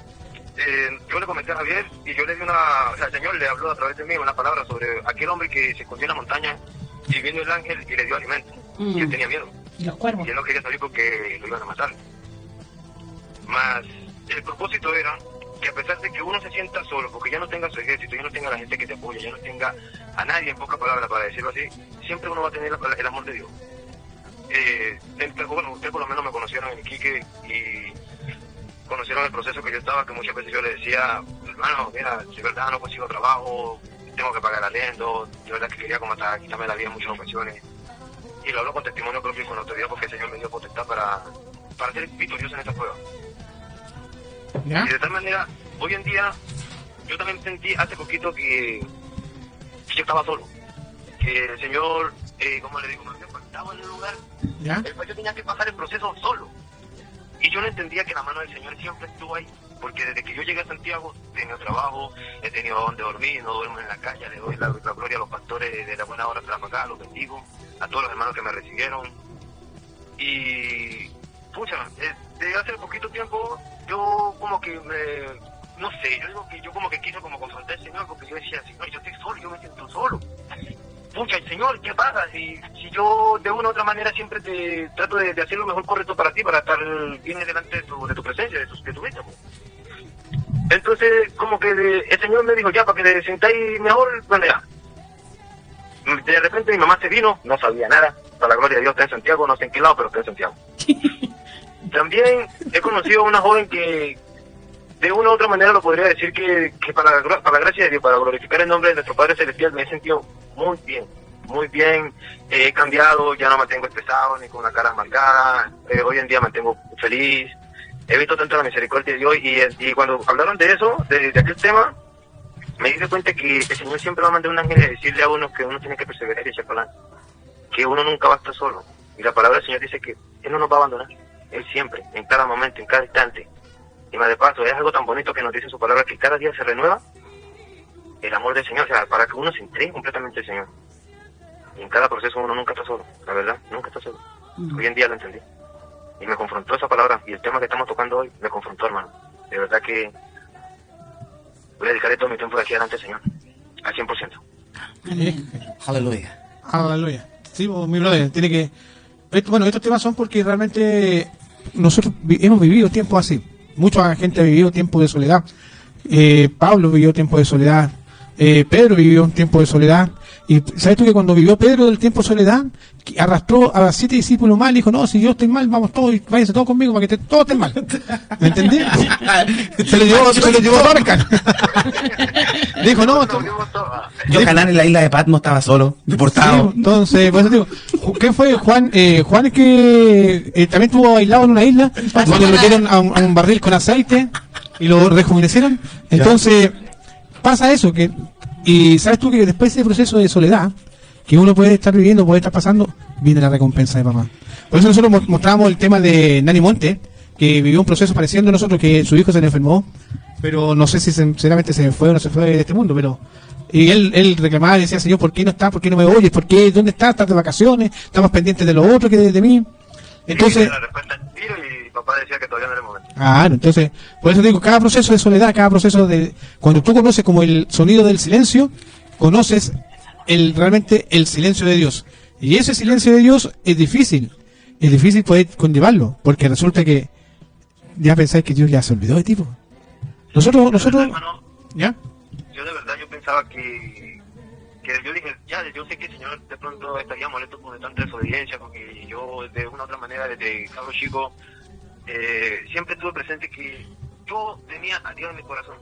yo le comenté a Javier y yo le di el Señor le habló a través de mí una palabra sobre aquel hombre que se escondió en la montaña y vino el ángel y le dio alimento. Y él tenía miedo. Y los cuervos. Y él no quería salir porque lo iban a matar. Mas el propósito era que a pesar de que uno se sienta solo, porque ya no tenga su ejército, ya no tenga la gente que te apoya, ya no tenga a nadie, en pocas palabras para decirlo así, siempre uno va a tener el amor de Dios. Bueno, ustedes por lo menos me conocieron en Iquique y conocieron el proceso que yo estaba, que muchas veces yo le decía, hermano, mira, de verdad no consigo trabajo, tengo que pagar arriendo, de verdad que quería como hasta quitarme la vida en muchas ocasiones. Y y lo hablo con testimonio propio y con autoridad porque el Señor me dio potestad para ser victorioso en esta prueba. ¿Ya? Y de tal manera, hoy en día, yo también sentí hace poquito que yo estaba solo, que el Señor, ¿cómo le digo? Me había faltado en el lugar, ¿Ya? el cual yo tenía que pasar el proceso solo. Y yo no entendía que la mano del Señor siempre estuvo ahí, porque desde que yo llegué a Santiago, he tenido trabajo, he tenido donde dormir, no duermo en la calle, le doy la gloria a los pastores de la buena hora de la acá, los bendigo, a todos los hermanos que me recibieron. Y, pucha, desde hace poquito tiempo, yo como que no sé, yo digo que yo como que quise como confrontar al Señor, porque yo decía, Señor, yo estoy solo, yo me siento solo. Pucha, Señor, ¿qué pasa? Si yo de una u otra manera siempre te trato de hacer lo mejor correcto para ti, para estar bien delante de tu presencia, de tu vista. Pues. Entonces, como que el Señor me dijo, ya, para que te sentáis mejor, bueno, ya. De repente mi mamá se vino, no sabía nada, para la gloria de Dios está en Santiago, no sé en qué lado, pero está en Santiago. También he conocido a una joven que de una u otra manera lo podría decir que para la gracia de Dios, para glorificar el nombre de nuestro Padre Celestial, me he sentido muy bien, he cambiado, ya no me mantengo estresado ni con la cara amargada, hoy en día me mantengo feliz, he visto tanto la misericordia de Dios y cuando hablaron de eso, de aquel tema, me di cuenta que el Señor siempre va a mandar un ángel a decirle a uno que uno tiene que perseverar y echar para adelante, que uno nunca va a estar solo, y la palabra del Señor dice que Él no nos va a abandonar, Él siempre, en cada momento, en cada instante. Y más de paso, es algo tan bonito que nos dice su palabra, que cada día se renueva el amor del Señor, o sea, para que uno se entregue completamente al Señor. Y en cada proceso uno nunca está solo, la verdad, nunca está solo. Hoy en día lo entendí. Y me confrontó esa palabra, y el tema que estamos tocando hoy me confrontó, hermano. De verdad que voy a dedicarle todo mi tiempo de aquí adelante al Señor, al 100%. Aleluya. Aleluya. Sí, pues, mi brother, tiene que... Bueno, estos temas son porque realmente nosotros hemos vivido tiempos así. Mucha gente ha vivido tiempos de soledad. Pablo vivió tiempo de soledad. Pedro vivió un tiempo de soledad. Y sabes tú que cuando vivió Pedro del tiempo de soledad, que arrastró a 7 discípulos mal, dijo, no, si yo estoy mal, vamos todos, y váyanse todos conmigo para que todos estén mal. ¿Me entendí? se lo llevó Barca. Dijo, no, Yohanan en la isla de Patmos estaba solo, deportado. sí, entonces, por eso digo, ¿qué fue Juan? Juan es que también estuvo aislado en una isla, donde lo metieron a un barril con aceite y lo rejuvenecieron. Entonces, pasa eso, y sabes tú que después de ese proceso de soledad que uno puede estar viviendo, puede estar pasando, viene la recompensa de papá. Por eso nosotros mostramos el tema de Nani Monte, que vivió un proceso parecido a nosotros, que su hijo se le enfermó, pero no sé si sinceramente se fue o no se fue de este mundo, pero y él reclamaba y decía, Señor, ¿por qué no estás? ¿Por qué no me oyes? ¿Por qué? ¿Dónde estás? ¿Estás de vacaciones? ¿Estamos pendientes de lo otro que de mí? Entonces, La respuesta al tiro y papá decía que todavía no era el momento. claro, entonces, por eso digo, cada proceso de soledad, cada proceso de... Cuando tú conoces como el sonido del silencio, conoces realmente el silencio de Dios. Y ese silencio de Dios es difícil poder conllevarlo, porque resulta que ya pensáis que Dios ya se olvidó de ti. Nosotros, Hermano, ¿ya? yo de verdad yo pensaba que yo dije, ya, yo sé que el Señor de pronto estaría molesto por tanta desobediencia, porque yo de una u otra manera desde cabro chico siempre tuve presente que yo tenía a Dios en mi corazón,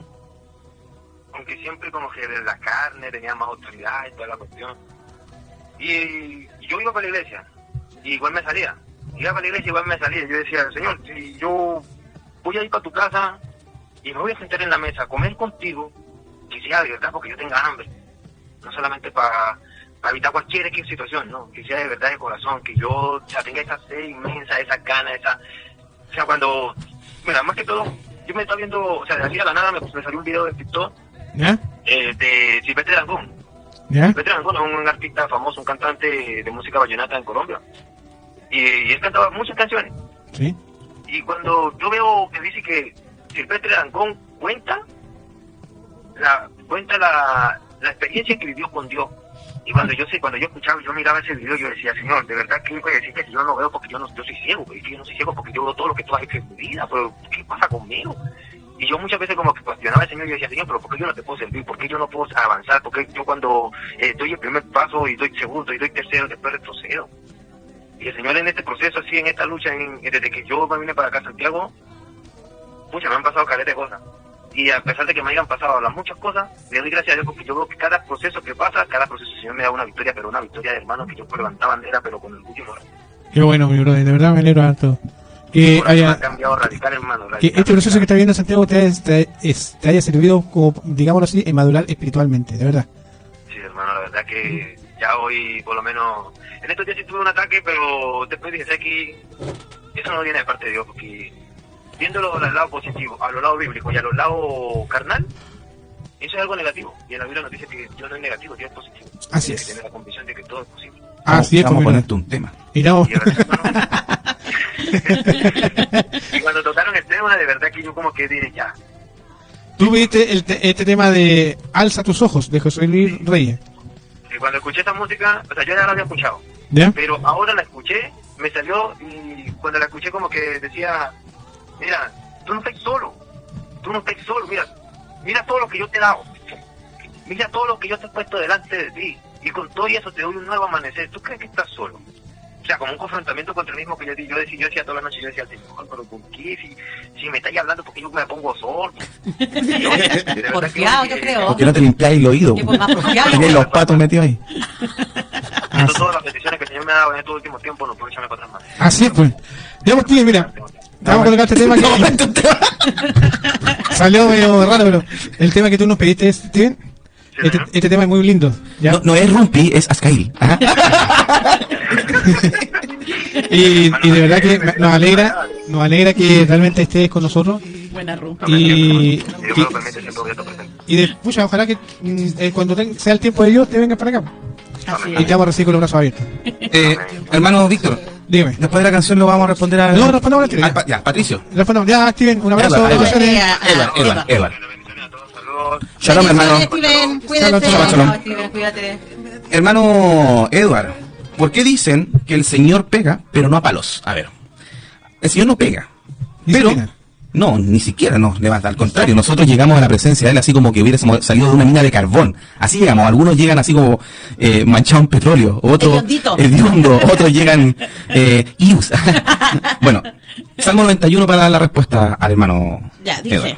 aunque siempre como que de la carne tenía más autoridad y toda la cuestión, y yo iba para la iglesia y igual me salía, yo decía, Señor, si yo voy a ir para tu casa y me voy a sentar en la mesa a comer contigo, que sea de verdad porque yo tenga hambre, no solamente para evitar cualquier situación, no, que sea de verdad de corazón, que yo tenga esa sed inmensa, esa gana, o sea, cuando, mira, más que todo, yo me estaba viendo, o sea, de así a la nada me salió un video de TikTok, ¿Ya? de Silvestre Dangond. ¿Ya? Silvestre Dangond es un artista famoso, un cantante de música vallenata en Colombia, y él cantaba muchas canciones, Sí. y cuando yo veo que dice que Silvestre Dangond cuenta la experiencia que vivió con Dios. Y cuando yo escuchaba, yo miraba ese video, yo decía, Señor, de verdad que puede decir que yo no veo porque yo soy ciego, porque yo no soy ciego porque yo veo todo lo que tú has hecho en mi vida, pero ¿qué pasa conmigo? Y yo muchas veces como que cuestionaba al Señor y yo decía, Señor, pero ¿por qué yo no te puedo servir? ¿Por qué yo no puedo avanzar? ¿Por qué yo cuando doy el primer paso y doy segundo y doy tercero, después retrocedo? Y el Señor en este proceso, así en esta lucha, desde que yo me vine para acá a Santiago, pucha, me han pasado caleta de cosas. Y a pesar de que me hayan pasado las muchas cosas, le doy gracias a Dios porque yo veo que cada proceso que pasa, cada proceso el Señor me da una victoria, pero una victoria de hermano que yo puedo levantar bandera, pero con orgullo y moral. Qué bueno, mi brother, de verdad me alegro harto. Mi corazón ha cambiado radical, hermano. Que Radical. este proceso que está viviendo Santiago te haya servido como, digámoslo así, en madurar espiritualmente, de verdad. Sí, hermano, la verdad que ya hoy, por lo menos, en estos días sí tuve un ataque, pero después dije, ¿sabes qué? Eso no viene de parte de Dios, porque viéndolo al lado positivo, a los lados bíblicos y a los lados carnal, eso es algo negativo. Y en la Biblia nos dice que Dios no es negativo, Dios es positivo. Así Tienes es. que tener la convicción de que todo es posible. Así es, Vamos a pues, ponerte un tema. y no, Y, hermano, y cuando tocaron el tema, de verdad que yo como que dije, ya. tú viste este tema de Alza tus ojos, de José Luis Reyes, Y cuando escuché esta música, o sea, yo ya la había escuchado, ¿ya? pero ahora la escuché, me salió y cuando la escuché como que decía, mira, tú no estás solo, mira todo lo que yo te he dado, mira todo lo que yo te he puesto delante de ti, y con todo eso te doy un nuevo amanecer. ¿Tú crees que estás solo? O sea, como un confrontamiento contra el mismo que yo decía toda la noche, yo decía, Señor, pero ¿por qué? Si me estáis hablando, porque yo me pongo solo. Porfiado, yo creo. ¿Por qué no te limpiáis el oído? Que por más porfiado. Tienes los patos metidos ahí. Haciendo todas las peticiones que el Señor me ha dado en estos últimos tiempos, no puedo echarme para atrás más. Así es, pues. Digamos, Steven, mira, te vamos a colocar este tema que salió medio raro, pero el tema que tú nos pediste, Steven, este tema es muy lindo, ¿ya? No es Rumpi, es Ascail. Ajá. Y de verdad que nos alegra que realmente estés con nosotros. Buena rumba. Y, Si Dios me lo permite, siempre voy a estar presente. pucha, ojalá que cuando sea el tiempo de Dios te vengas para acá. Así Y te vamos a recibir con los brazos abiertos. Hermano Víctor, Dígame. después de la canción lo vamos a responder a... No, respondamos a Steven. Ya, Patricio. Respondamos. Ya, Steven, un abrazo. Edward, bendiciones. Edward. Bendiciones a todos, saludos. Shalom, hermano. Steven, cuídate. Shalom, shalom. Chao, Steven, cuídate. Hermano Edward, ¿por qué dicen que el Señor pega, pero no a palos? A ver, el Señor no pega, pero... Disciplina. No, ni siquiera nos levanta, al contrario, nosotros llegamos a la presencia de Él así como que hubiésemos salido de una mina de carbón, así llegamos, algunos llegan así como manchados en petróleo, otros Hediondito. hediondo, otros llegan ius. Bueno, Salmo 91 para dar la respuesta al hermano Ya, dice, Edward.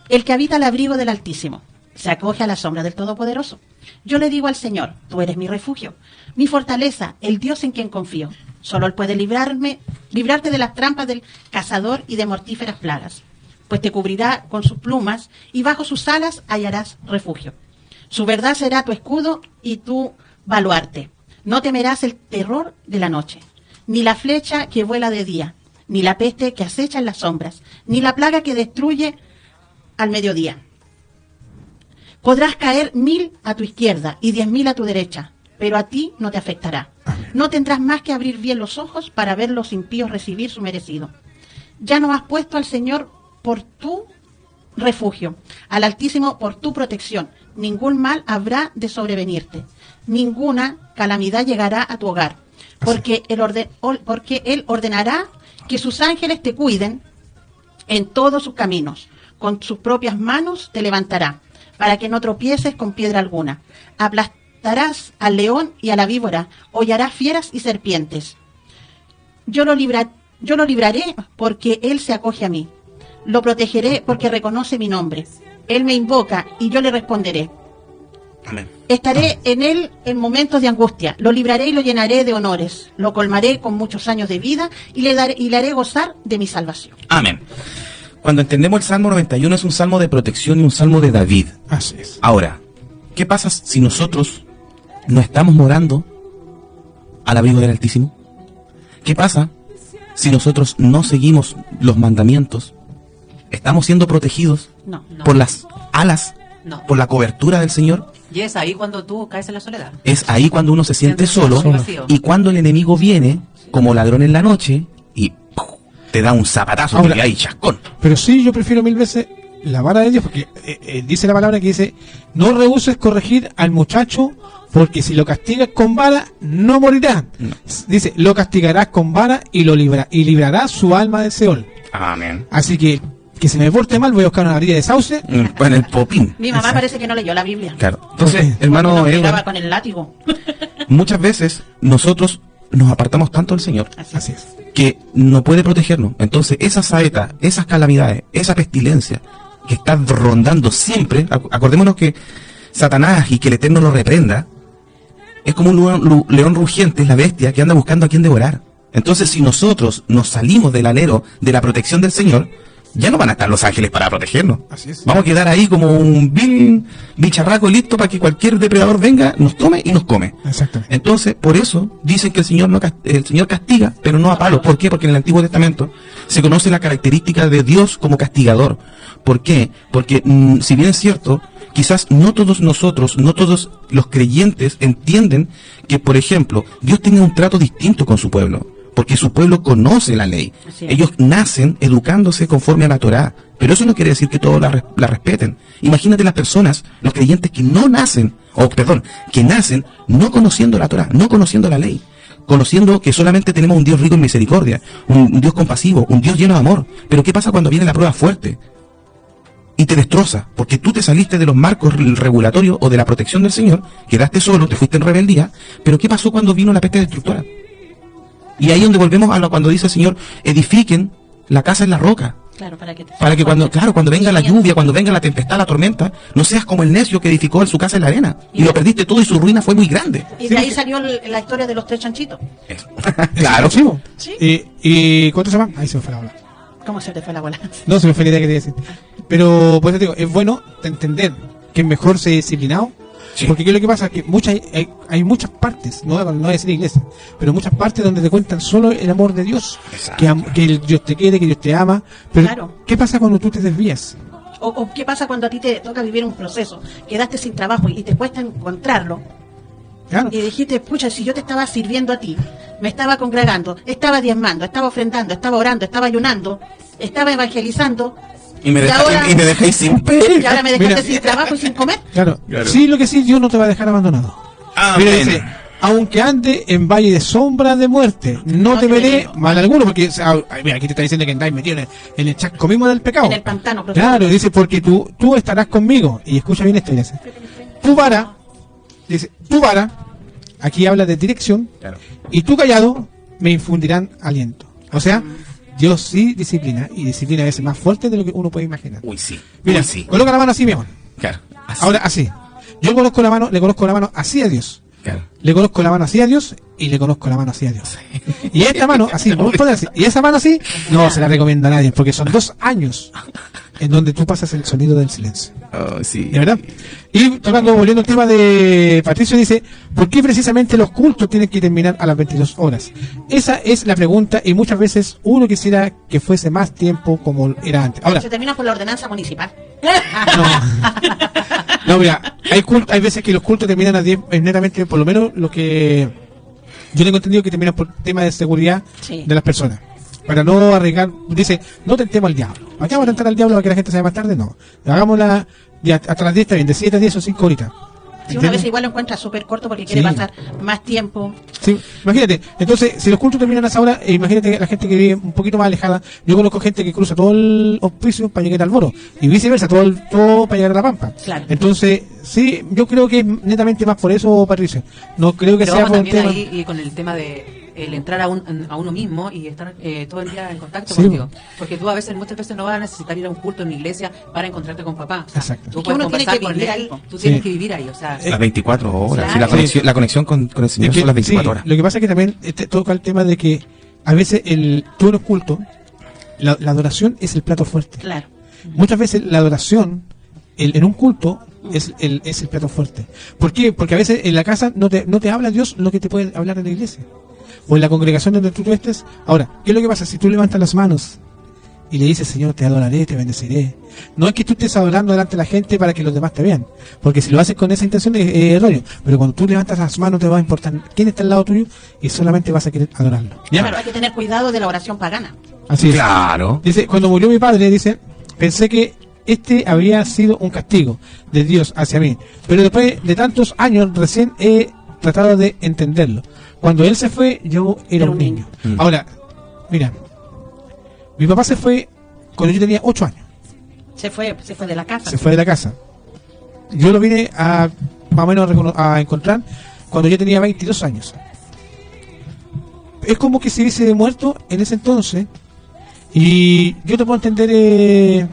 el que habita al abrigo del Altísimo, se acoge a la sombra del Todopoderoso. Yo le digo al Señor, tú eres mi refugio, mi fortaleza, el Dios en quien confío. Solo Él puede librarte de las trampas del cazador y de mortíferas plagas, pues te cubrirá con sus plumas y bajo sus alas hallarás refugio. Su verdad será tu escudo y tu baluarte. No temerás el terror de la noche, ni la flecha que vuela de día, ni la peste que acecha en las sombras, ni la plaga que destruye al mediodía. Podrás caer 1000 a tu izquierda y 10.000 a tu derecha, pero a ti no te afectará. No tendrás más que abrir bien los ojos para ver los impíos recibir su merecido. Ya no has puesto al Señor por tu refugio, al Altísimo por tu protección. Ningún mal habrá de sobrevenirte, ninguna calamidad llegará a tu hogar, porque Él ordenará que sus ángeles te cuiden en todos sus caminos. Con sus propias manos te levantará, para que no tropieces con piedra alguna. Aplastarás al león y a la víbora, hollarás fieras y serpientes. Yo lo libraré porque él se acoge a mí. Lo protegeré porque reconoce mi nombre. Él me invoca y yo le responderé. Amén. Estaré en él en momentos de angustia. Lo libraré y lo llenaré de honores. Lo colmaré con muchos años de vida y le haré gozar de mi salvación. Amén. Cuando entendemos el Salmo 91 es un salmo de protección y un salmo de David. Así es. Ahora, ¿qué pasa si nosotros no estamos morando al abrigo del Altísimo? ¿Qué pasa si nosotros no seguimos los mandamientos? ¿Estamos siendo protegidos No. No. por las alas, No. por la cobertura del Señor? Y es ahí cuando tú caes en la soledad. Es ahí cuando uno se siente Sientes solo vacío. y cuando el enemigo viene como ladrón en la noche y ¡puf!, te da un zapatazo Ahora, que hay chascón. Pero sí, yo prefiero 1000 veces la vara de Dios, porque dice la palabra que dice, no rehuses corregir al muchacho, porque si lo castigas con vara, no morirá. No. Dice, lo castigarás con vara y librará su alma del Seol. Amén. Así que se me porte mal, voy a buscar una varilla de sauce. En el popín. Mi mamá Exacto. parece que no leyó la Biblia. Claro. Entonces, Ok. hermano Porque nos Edward, pegaba con el látigo. muchas veces nosotros nos apartamos tanto del Señor Así es. que no puede protegernos. Entonces, esa saeta, esas calamidades, esa pestilencia, que está rondando siempre, acordémonos que Satanás, y que el Eterno lo reprenda, es como un león rugiente, es la bestia que anda buscando a quien devorar. Entonces, si nosotros nos salimos del alero de la protección del Señor, ya no van a estar los ángeles para protegernos. Así es. Vamos a quedar ahí como un bicharraco listo para que cualquier depredador venga, nos tome y nos come. Exactamente. Entonces, por eso dicen que el Señor castiga, pero no a palos. ¿Por qué? Porque en el Antiguo Testamento se conoce la característica de Dios como castigador. ¿Por qué? Porque si bien es cierto, quizás no todos nosotros, no todos los creyentes entienden que, por ejemplo, Dios tenga un trato distinto con su pueblo, porque su pueblo conoce la ley. Así es. Ellos nacen educándose conforme a la Torá, pero eso no quiere decir que todos la respeten. Imagínate las personas, los creyentes que no nacen, que nacen no conociendo la Torá, no conociendo la ley, conociendo que solamente tenemos un Dios rico en misericordia, un Dios compasivo, un Dios lleno de amor. Pero ¿qué pasa cuando viene la prueba fuerte? Y te destroza, porque tú te saliste de los marcos regulatorios o de la protección del Señor, quedaste solo, te fuiste en rebeldía, pero ¿qué pasó cuando vino la peste destructora? Y ahí es donde volvemos a cuando dice el Señor, edifiquen la casa en la roca, Claro, para que cuando venga la lluvia, cuando venga la tempestad, la tormenta, no seas como el necio que edificó su casa en la arena, y lo perdiste todo y su ruina fue muy grande. Y de ahí salió la historia de los 3 chanchitos. Claro. Sí, po. Sí. ¿Y cuántos se van? Ahí se me fue la bola. ¿Cómo se te fue la bola? No, se me fue la idea que te decir. Pero, pues te digo, es bueno entender que es mejor ser disciplinado. Sí. Porque ¿qué es lo que pasa? Que hay muchas partes, no voy a decir iglesia, pero muchas partes donde te cuentan solo el amor de Dios. Que Dios te quiere, que Dios te ama. Pero, Claro. ¿qué pasa cuando tú te desvías? O qué pasa cuando a ti te toca vivir un proceso, quedaste sin trabajo y te cuesta encontrarlo, Claro. y dijiste, pucha, si yo te estaba sirviendo a ti, me estaba congregando, estaba diezmando, estaba ofrendando, estaba orando, estaba ayunando, estaba evangelizando, Y me ahora- dejáis sin y pega. ahora me dejaste Mira. sin trabajo y sin comer. Claro. Claro. Sí, lo que sí, Dios no te va a dejar abandonado. Amén. Mira, dice, aunque ande en valle de sombra de muerte, no temeré mal alguno, porque mira, aquí te está diciendo que andáis metido en el chasco mismo del pecado. En el pantano. Claro, dice, porque tú estarás conmigo. Y escucha bien esto, dice, tu vara, aquí habla de dirección, Claro. y tu callado me infundirán aliento. O sea, Dios sí disciplina, y disciplina a veces más fuerte de lo que uno puede imaginar. Uy, sí. Mira, Uy, sí. coloca la mano así, mi amor. Claro. Así. Ahora así. Yo le conozco la mano así a Dios. Claro. Le conozco la mano así a Dios y le conozco la mano así a Dios. Y esta mano así, vamos a poner así. Y esa mano así, no se la recomienda a nadie, porque son 2 años en donde tú pasas el sonido del silencio. Oh, sí. ¿De verdad? Y volviendo al tema de Patricio, dice, ¿por qué precisamente los cultos tienen que terminar a las 22 horas? Esa es la pregunta, y muchas veces uno quisiera que fuese más tiempo como era antes. Ahora, Se termina por la ordenanza municipal. no, mira, hay veces que los cultos terminan a 10, netamente, por lo menos lo que yo tengo entendido que terminan por tema de seguridad Sí. de las personas. Para no arriesgar, dice, no tentemos al diablo. ¿Para qué vamos a tentar al diablo para que la gente se vaya más tarde? No. Hagámosla ya hasta las 10 está bien, de 7 a 10 o 5 horitas. Si una vez igual lo encuentra súper corto porque quiere Sí. pasar más tiempo. Sí, imagínate, entonces, si los cultos terminan a esa hora, imagínate la gente que vive un poquito más alejada. Yo conozco gente que cruza todo el hospicio para llegar al Moro, y viceversa, todo para llegar a La Pampa. Claro. Entonces, sí, yo creo que es netamente más por eso, Patricio. No creo que Pero sea vamos por el también tema. ahí y con el tema de el entrar a uno mismo y estar todo el día en contacto Sí. con Dios. Porque tú muchas veces no vas a necesitar ir a un culto en una iglesia para encontrarte con papá. O sea, Exacto. tú Es que puedes uno tiene conversar que con vivir él, ahí. tú tienes Sí. que vivir ahí. O sea, Las 24 horas. Sí, Claro. la conexión con el Señor Es que, son las 24 sí, horas. lo que pasa es que también toca el tema de que a veces todos los cultos, la adoración es el plato fuerte. Claro. Muchas veces la adoración en un culto es el plato fuerte. ¿Por qué? Porque a veces en la casa no te habla Dios lo que te puede hablar en la iglesia o en la congregación donde tú estés. Ahora, ¿qué es lo que pasa? Si tú levantas las manos y le dices, Señor, te adoraré, te bendeciré, no es que tú estés adorando delante de la gente para que los demás te vean, porque si lo haces con esa intención es erróneo. Pero cuando tú levantas las manos te va a importar quién está al lado tuyo y solamente vas a querer adorarlo. ¿Ya? Claro, hay que tener cuidado de la oración pagana. Así es. Claro. Dice, cuando murió mi padre, dice, pensé que habría sido un castigo de Dios hacia mí, pero después de tantos años recién he tratado de entenderlo. Cuando él se fue, yo era un niño. Ahora, mira, mi papá se fue cuando yo tenía 8 años. Se fue de la casa. Se fue de la casa. Yo lo vine a más o menos a encontrar cuando yo tenía 22 años. Es como que se hubiese muerto en ese entonces. Y yo te puedo entender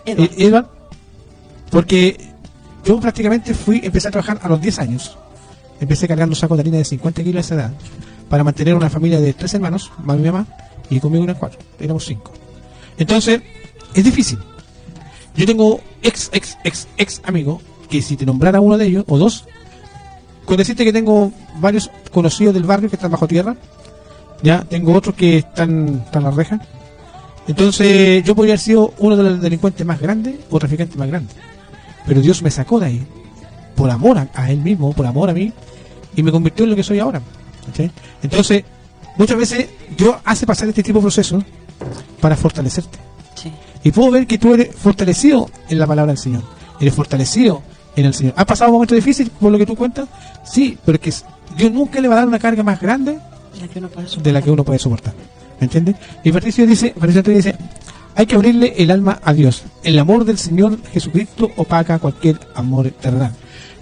Edward. Porque yo prácticamente empecé a trabajar a los 10 años. Empecé cargando sacos de harina de 50 kilos a esa edad para mantener una familia de 3 hermanos, más mi mamá, y conmigo eran 4, éramos 5. Entonces, es difícil. Yo tengo ex amigos que si te nombrara uno de ellos, o dos, con decirte que tengo varios conocidos del barrio que están bajo tierra, ya tengo otros que están a la reja. Entonces yo podría haber sido uno de los delincuentes más grandes o traficantes más grandes, pero Dios me sacó de ahí por amor a él mismo, por amor a mí, y me convirtió en lo que soy ahora, ¿sí? Entonces muchas veces Dios hace pasar este tipo de procesos para fortalecerte. Sí. Y puedo ver que tú eres fortalecido en la palabra del Señor, eres fortalecido en el Señor. ¿Has pasado un momento difícil por lo que tú cuentas? Sí, pero es que Dios nunca le va a dar una carga más grande de la que uno puede soportar. ¿Me entiendes? Y Patricio dice, hay que abrirle el alma a Dios. El amor del Señor Jesucristo opaca cualquier amor terrenal.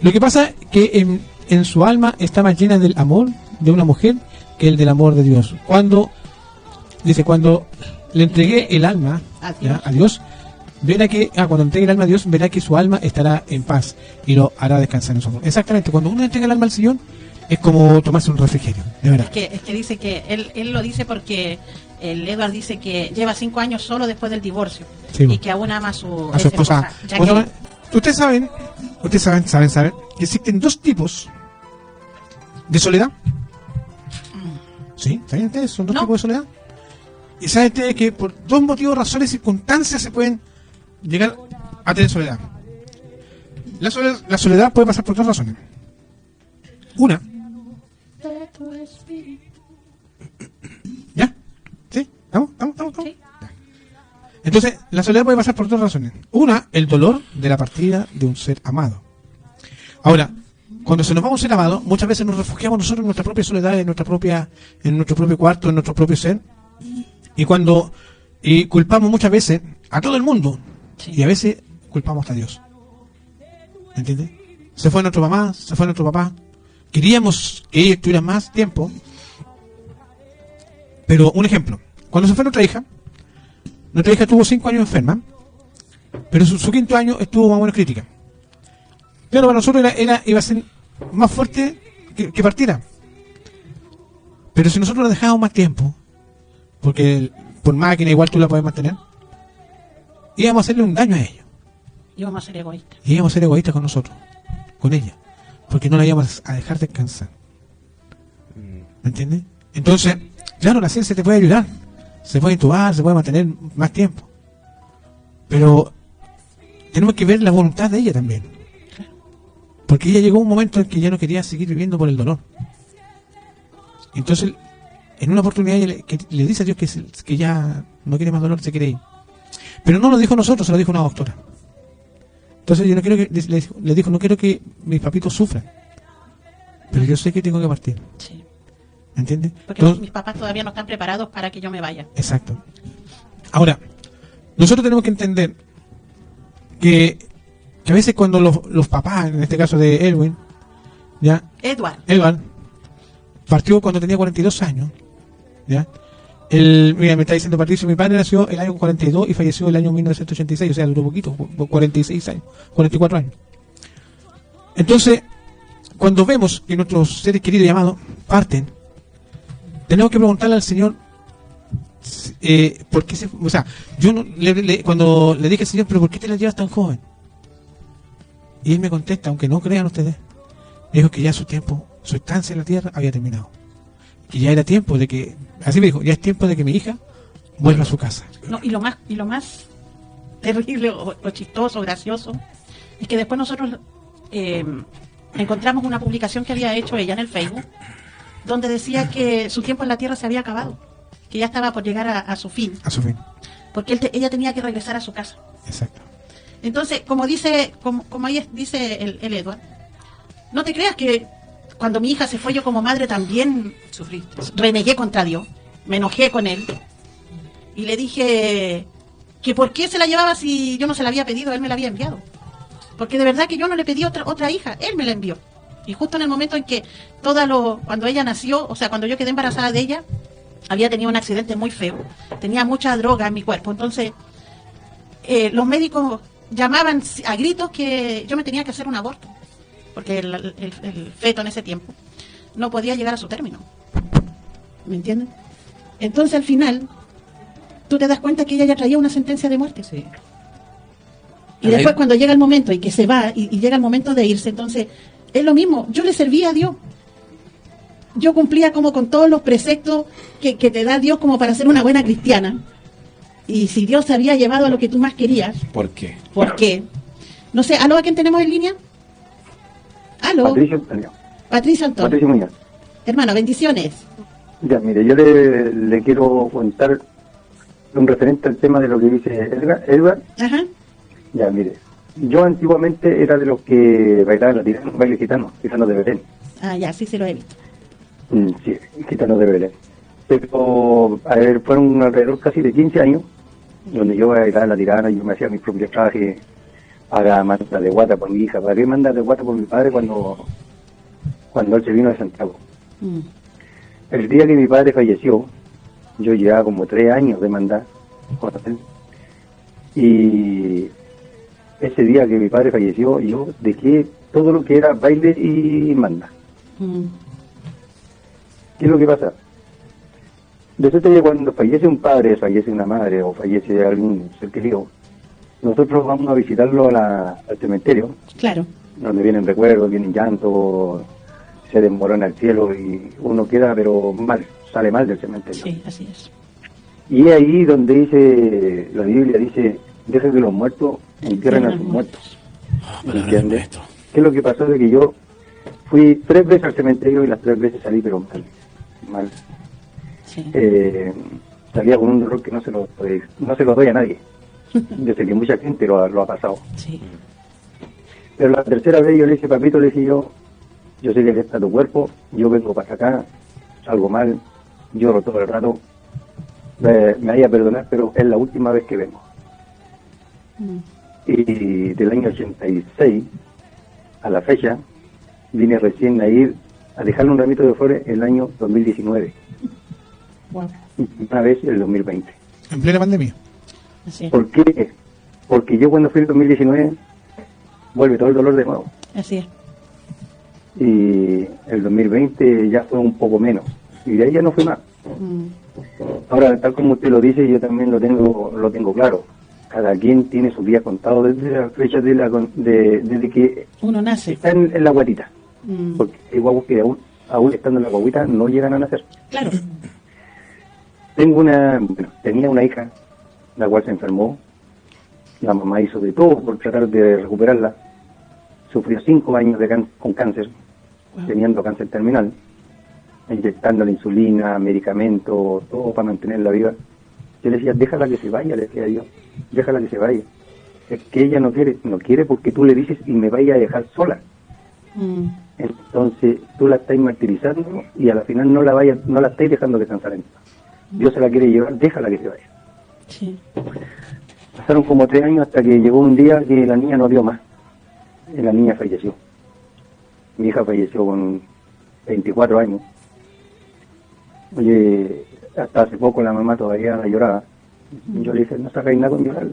Lo que pasa es que en su alma está más llena del amor de una mujer que el del amor de Dios. Cuando le entregué el alma a Dios, verá que cuando entregue el alma a Dios, verá que su alma estará en paz y lo hará descansar en su amor. Exactamente, cuando uno entrega el alma al Señor, es como tomarse un refrigerio, de verdad. Es que dice que él lo dice porque el Edward dice que lleva 5 años solo después del divorcio, sí, y que aún ama a su esposa. Ustedes saben que existen 2 tipos de soledad. ¿Sí? ¿Saben ustedes? Son 2 tipos de soledad. Y saben ustedes que por 2 motivos, razones, circunstancias se pueden llegar a tener soledad. La soledad puede pasar por 2 razones. Una. ¿Ya? ¿Sí? ¿Vamos? Sí. Ya. Entonces, la soledad puede pasar por 2 razones. Una, el dolor de la partida de un ser amado. Ahora, cuando se nos va un ser amado, muchas veces nos refugiamos nosotros en nuestra propia soledad, en nuestro propio cuarto, en nuestro propio ser. Y culpamos muchas veces a todo el mundo. Sí. Y a veces culpamos a Dios. ¿Me entiendes? Se fue nuestra mamá, se fue nuestro papá. Queríamos que ellos tuvieran más tiempo. Pero un ejemplo, cuando se fue nuestra hija tuvo 5 años enferma, pero su 5º año estuvo más o menos crítica. Claro, para nosotros iba a ser más fuerte que partiera. Pero si nosotros la dejábamos más tiempo, porque por máquina igual tú la puedes mantener, íbamos a hacerle un daño a ella. Íbamos a ser egoístas. Y íbamos a ser egoístas con nosotros, con ella, porque no la íbamos a dejar descansar. ¿Me entiendes? Entonces, claro, la ciencia te puede ayudar, se puede intubar, se puede mantener más tiempo, pero tenemos que ver la voluntad de ella también, porque ella llegó a un momento en que ya no quería seguir viviendo por el dolor. Entonces, en una oportunidad ella le dice a Dios que ya no quiere más dolor, se quiere ir. Pero no lo dijo nosotros, se lo dijo una doctora. Entonces yo no quiero le dijo, no quiero que mis papitos sufran, pero yo sé que tengo que partir. Sí. ¿Me entiendes? Porque mis papás todavía no están preparados para que yo me vaya. Exacto. Ahora, nosotros tenemos que entender que a veces cuando los papás, en este caso de Edwin, ¿ya? Edward partió cuando tenía 42 años, ¿ya? Mira, me está diciendo Patricio, mi padre nació el año 42 y falleció el año 1986, o sea, duró poquito, 46 años, 44 años. Entonces, cuando vemos que nuestros seres queridos y amados parten, tenemos que preguntarle al Señor por qué o sea, yo cuando le dije al Señor, pero ¿por qué te la llevas tan joven? Y Él me contesta, aunque no crean ustedes, dijo que ya su tiempo, su estancia en la tierra había terminado. Que ya era tiempo de que, así me dijo, ya es tiempo de que mi hija vuelva a su casa. No, y lo más terrible, o chistoso, gracioso, es que después nosotros encontramos una publicación que había hecho ella en el Facebook, donde decía que su tiempo en la tierra se había acabado, que ya estaba por llegar a su fin. A su fin. Porque ella tenía que regresar a su casa. Exacto. Entonces, como ahí dice el Edward, no te creas que cuando mi hija se fue, yo como madre también renegué contra Dios, me enojé con él y le dije que por qué se la llevaba si yo no se la había pedido, él me la había enviado. Porque de verdad que yo no le pedí otra hija, él me la envió. Y justo en el momento en que cuando ella nació, o sea, cuando yo quedé embarazada de ella, había tenido un accidente muy feo, tenía mucha droga en mi cuerpo, entonces los médicos llamaban a gritos que yo me tenía que hacer un aborto, porque el feto en ese tiempo no podía llegar a su término. ¿Me entienden? Entonces al final tú te das cuenta que ella ya traía una sentencia de muerte. Sí. Y después cuando llega el momento y que se va y llega el momento de irse, entonces es lo mismo, yo le servía a Dios. Yo cumplía como con todos los preceptos que te da Dios como para ser una buena cristiana. Y si Dios se había llevado a lo que tú más querías, ¿Por qué? ¿por qué? No sé, ¿aló? ¿A quién tenemos en línea? ¿Aló? Patricio Antonio. Patricio Antonio. Patricio Muñoz. Hermano, bendiciones. Ya, mire, yo le quiero contar un referente al tema de lo que dice Edward. Ajá. Ya, mire, yo antiguamente era de los que bailaban la tirana, un baile gitano de Belén. Ah, ya, sí, se lo he visto. Sí, gitanos de Belén. Pero, a ver, fueron alrededor casi de 15 años, donde yo bailaba la tirana, yo me hacía mis propios trajes, haga manda de guata por mi hija. ¿Para qué manda de guata por mi padre cuando él se vino de Santiago? Mm. El día que mi padre falleció, yo llevaba como 3 años de mandar con él. Y ese día que mi padre falleció, yo dejé todo lo que era baile y manda. Mm. ¿Qué es lo que pasa? Resulta que cuando fallece un padre, fallece una madre o fallece algún ser querido, nosotros vamos a visitarlo al cementerio, Claro. donde vienen recuerdos, vienen llantos, se desmorona el cielo y uno queda pero mal, sale mal del cementerio. Sí, así es. Y es ahí donde dice, la Biblia dice, deja que los muertos entierren a sus muertos. ¿Entiendes? ¿Qué es lo que pasó? De que yo fui 3 veces al cementerio y las 3 veces salí pero mal. Sí. Salía con un dolor que no se lo doy a nadie. Desde que mucha gente lo ha pasado. Sí. Pero la tercera vez yo le dije, papito, le dije yo sé que está tu cuerpo, yo vengo para acá, salgo mal, lloro todo el rato, me vaya a perdonar, pero es la última vez que vengo. Mm. Y del año 86 a la fecha, vine recién a ir a dejarle un ramito de flores el año 2019. Wow. Una vez el 2020. En plena pandemia. Así es. ¿Por qué? Porque yo cuando fui el 2019, vuelve todo el dolor de nuevo. Así es. Y el 2020 ya fue un poco menos. Y de ahí ya no fui más. Mm. Ahora, tal como usted lo dice, yo también lo tengo claro. Cada quien tiene su día contado desde la fecha desde que Uno nace. está en la guatita. Mm. Porque hay guaguas que aún estando en la guaguita no llegan a nacer. Claro. Tenía una hija, la cual se enfermó. La mamá hizo de todo por tratar de recuperarla. Sufrió 5 años con cáncer, Wow. teniendo cáncer terminal, inyectando la insulina, medicamentos, todo para mantenerla viva. Yo le decía, déjala que se vaya, le decía yo, déjala que se vaya. Es que ella no quiere porque tú le dices y me vaya a dejar sola. Mm. Entonces tú la estás martirizando y a la final no la estáis dejando descansar en paz. Dios se la quiere llevar, déjala que se vaya. Sí. Pasaron como 3 años hasta que llegó un día que la niña no dio más. Y la niña falleció. Mi hija falleció con 24 años. Oye, hasta hace poco la mamá todavía la lloraba. Yo le dije, no sacáis nada con llorar.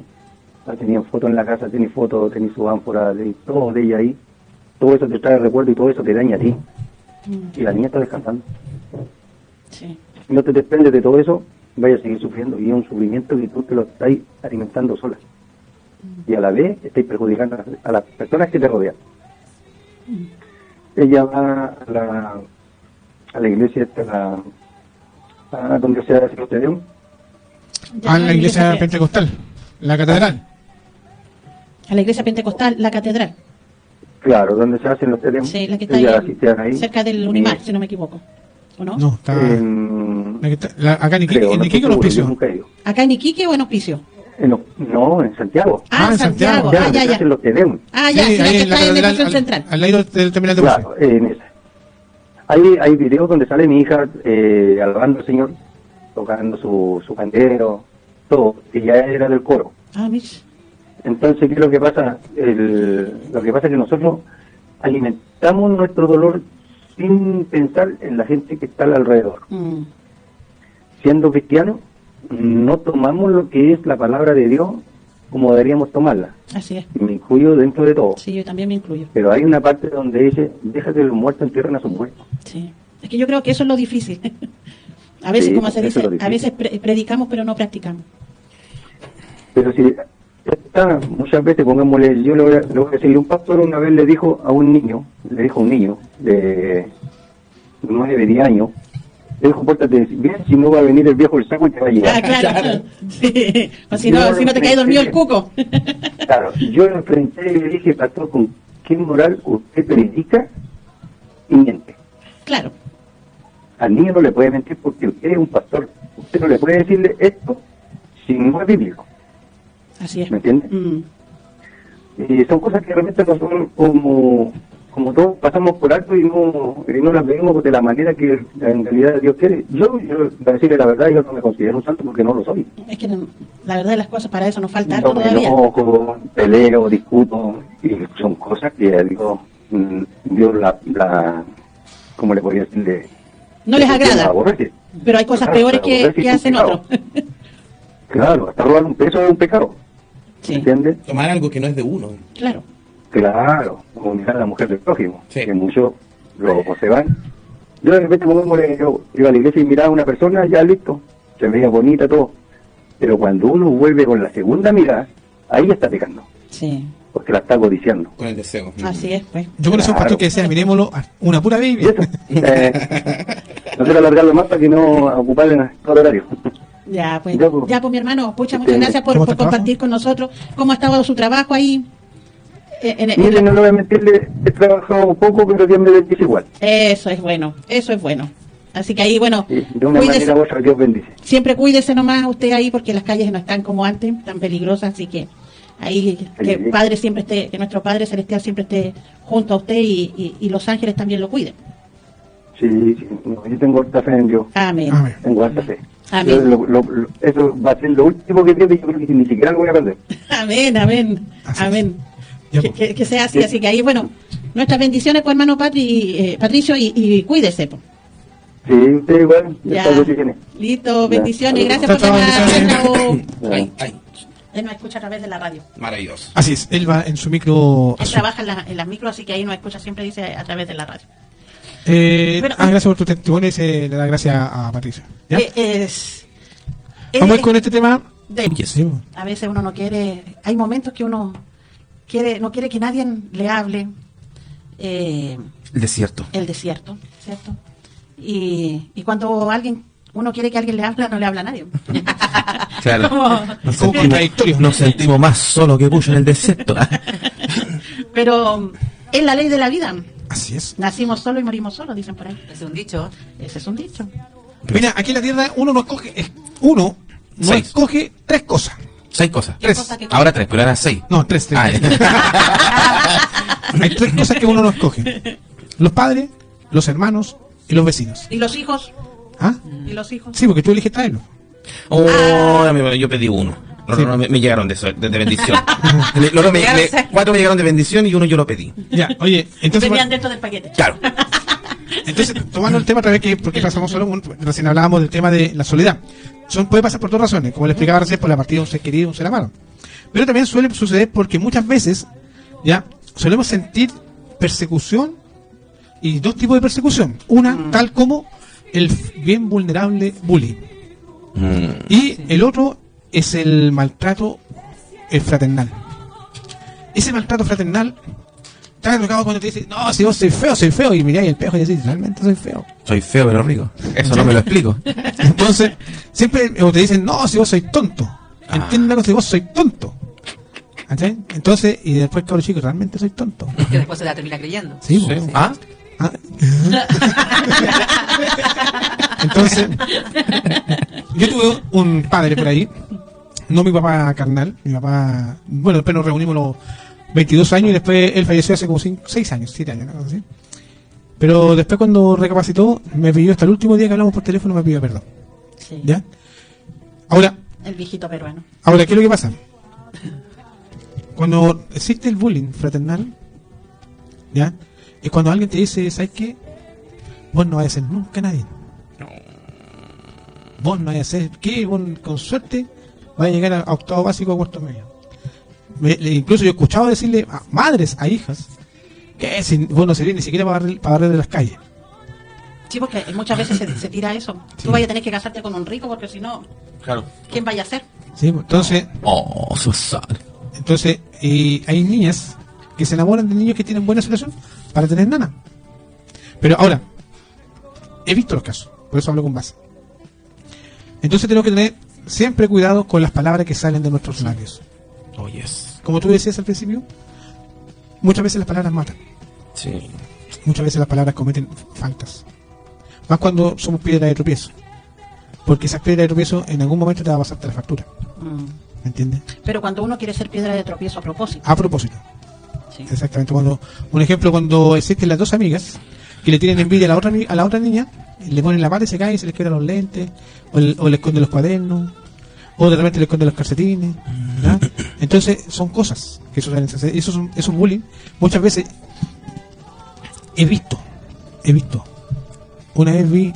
Tenían fotos en la casa, tenéis fotos, tenéis su ánfora, tenéis todo de ella ahí. Todo eso te trae recuerdo y todo eso te daña a ti. Mm. Y la niña está descansando. Sí. Si no te desprendes de todo eso, vaya a seguir sufriendo. Y es un sufrimiento que tú te lo estás alimentando sola. Y a la vez estáis perjudicando a las personas que te rodean. Ella va a la iglesia, a donde se hace los tedeum. A la iglesia pentecostal, la catedral. A la iglesia pentecostal, la catedral. Claro, donde se hacen los tedeum. Sí, la que está Ella ahí, asistían ahí. cerca del Unimar, si no me equivoco. ¿O no? No, está. En- La que está acá en Iquique, creo, en no Iquique estoy o en seguro, yo Hospicio. nunca he ido. ¿Acá en Iquique o en Hospicio? No, en Santiago. Ah, en Santiago. Santiago. Ya, Ah, donde ya, se ya. hacen los tedeum. Ah, ya, sí, la que está en la estación central. al lado del terminal de buses. Claro, en esa. Hay videos donde sale mi hija alabando al Señor, tocando su pandero, todo, que ya era del coro. Ah, mis. Entonces, ¿qué es lo que pasa? Lo que pasa es que nosotros alimentamos nuestro dolor sin pensar en la gente que está alrededor. Mm. Siendo cristianos, no tomamos lo que es la palabra de Dios como deberíamos tomarla. Así es. Y me incluyo dentro de todo. Sí, yo también me incluyo. Pero hay una parte donde dice, deja que los muertos entierren a sus muertos. Sí. Es que yo creo que eso es lo difícil. A veces, Sí, como se eso dice, es lo a difícil. veces predicamos pero no practicamos. Pero si está, muchas veces, pongámosle, yo le voy a decir, un pastor una vez le dijo a un niño de 9, 10 años, le dijo, pórtate bien, si no va a venir el viejo del saco y te va a llevar. Ah, claro. Sí. O si no, te cae dormido el cuco. Claro, yo lo enfrenté y le dije, pastor, ¿con qué moral usted predica y miente? Claro. Al niño no le puede mentir porque usted es un pastor. Usted no le puede decirle esto si no es bíblico. Así es. ¿Me entiende? Mm. Y son cosas que realmente nosotros como todos pasamos por alto y no las vemos de la manera que en realidad Dios quiere. Yo para decirle la verdad, yo no me considero un santo porque no lo soy. Es que la verdad de las cosas, para eso nos falta No algo me todavía. enojo, peleo, discuto, y son cosas que Dios ¿cómo le podría decirle? No les agrada, Aborrece. pero hay cosas Claro, peores aborrece que y hacen es un otros. Claro, hasta robar un peso es un pecado. Sí, ¿Entiendes? Tomar algo que no es de uno. claro. Claro, como mirar a la mujer del prójimo, Sí. que muchos se van. Yo de repente yo iba a la iglesia y miraba a una persona, ya listo, se veía bonita todo. Pero cuando uno vuelve con la segunda mirada, ahí ya está pecando, Sí, porque la está codiciando. Con el deseo. así es, pues. Yo conocí a un pastor que decía, mirémoslo a una pura Y Biblia. eso, no quiero alargarlo más para que no ocuparle todo el horario. Ya, pues, Ya, pues. mi hermano, pucha, Este, muchas gracias por ¿cómo está el compartir con nosotros. ¿Cómo ha estado su trabajo ahí? Mire, no le voy a mentirle, he trabajado un poco, pero Dios me bendice igual. Eso es bueno, eso es bueno. Así que ahí, bueno, Y de una cuídese, manera u otra Dios bendice. siempre cuídese nomás usted ahí, porque las calles no están como antes, tan peligrosas, así que ahí que Sí. Padre siempre esté, que nuestro Padre Celestial siempre esté junto a usted y los ángeles también lo cuiden. Sí, no, yo tengo harta fe en Dios. Amén. Amén. Tengo harta fe. Amén. Eso va a ser lo último que pierdo y yo creo que ni siquiera lo voy a perder. Amén, amén, Así es. amén. Ya, Que, pues. que sea así, así que ahí, bueno, nuestras bendiciones, pues, hermano Patricio, y cuídese, pues. Sí, usted igual, Ya. estas bendiciones. Listo, Ya. bendiciones, gracias por Chao, chao, llamar. bendiciones. Chao. Ay, ay, Él nos escucha a través de la radio. maravilloso. Así es, él va en su micro Él azul. trabaja en las micros, así que ahí nos escucha, siempre dice a través de la radio. Pero- Gracias por tu testimonio y se le da gracias a Patricia. ¿Ya? Vamos a ir con este tema. Sí, pues. A veces uno no quiere, hay momentos que uno no quiere que nadie le hable El desierto. el desierto, ¿cierto? Y cuando uno quiere que alguien le hable, no le habla a nadie. Claro. Como- Nos contradictorios. Nos sentimos más solos que Puyo en el desierto. pero es la ley de la vida. Así es. Nacimos solos y morimos solos, dicen por ahí. Es un dicho. Ese es un dicho. Mira, aquí en la tierra uno no escoge, no 6. escoge 3 cosas. 6 cosas. ¿Qué 3. cosa que- Ahora 3, pero eran 6. No, 3. Ah, Hay 3 cosas que uno no escoge. Los padres, los hermanos y los vecinos. ¿Y los hijos? ¿Ah? ¿Y los hijos? Sí, porque tú eliges traerlo. yo pedí uno. Los Sí. otros me llegaron de bendición. Los otros 4 me llegaron de bendición y uno yo lo pedí. Ya, oye, entonces, Venían dentro del paquete. Claro. entonces tomando el tema otra vez, porque pasamos solo, recién hablábamos del tema de la soledad. Puede pasar por 2 razones, como le explicaba recién, por la partida de un ser querido, un ser amado. Pero también suele suceder porque muchas veces, ya, solemos sentir persecución y 2 tipos de persecución. Una, tal como el bien vulnerable bullying. Y el otro es el maltrato fraternal. Ese maltrato fraternal está tocado cuando te dicen, no, si vos soy feo, y miráis el espejo y decís, realmente soy feo. Soy feo pero rico. Eso no me lo explico. Entonces, siempre o te dicen, no, si vos sois tonto. Entienden la cosa, si vos sois tonto. ¿Cachai? Entonces, y después, cabrón chico, realmente soy tonto. Que después se la termina creyendo. Sí, Sí. pues. ¿Ah? Ah. Entonces, yo tuve un padre por ahí, no mi papá carnal, mi papá, bueno, después nos reunimos los 22 años y después él falleció hace como 6 años, 7 años, ¿no? ¿Sí? Pero después cuando recapacitó, me pidió hasta el último día que hablamos por teléfono, me pidió perdón. Sí. ¿Ya? Ahora, El viejito peruano. ¿qué es lo que pasa? Cuando existe el bullying fraternal, ¿ya? Es cuando alguien te dice, ¿sabes qué? Vos no vas a ser nunca nadie. Vos no vas a ser, ¿qué? Vos, con suerte vas a llegar a octavo básico o cuarto medio. Incluso yo he escuchado decirle a madres, a hijas, que si vos no servís ni siquiera para barrer de las calles. Sí, porque muchas veces se tira eso. Sí. Tú vayas a tener que casarte con un rico porque si no, Claro. ¿quién vaya a ser? ¿Sí? Entonces, Oh, so sad. hay niñas que se enamoran de niños que tienen buena situación para tener nana. Pero ahora, he visto los casos, por eso hablo con base. Entonces tenemos que tener siempre cuidado con las palabras que salen de nuestros labios. Oh, yes. Como tú decías al principio, muchas veces las palabras matan. Sí. Muchas veces las palabras cometen faltas. Más cuando somos piedra de tropiezo. Porque esas piedras de tropiezo en algún momento te va a pasarte la factura. ¿Me entiendes? Pero cuando uno quiere ser piedra de tropiezo a propósito. A propósito. Sí. Exactamente. Un ejemplo, cuando existen las dos amigas que le tienen envidia a la otra niña, y le ponen la pata y se cae y se les quedan los lentes, o le esconden los cuadernos, o de repente le esconden los calcetines. ¿Ya? Entonces, son cosas que suelen hacer. Esos bullying, muchas veces he visto. Una vez vi,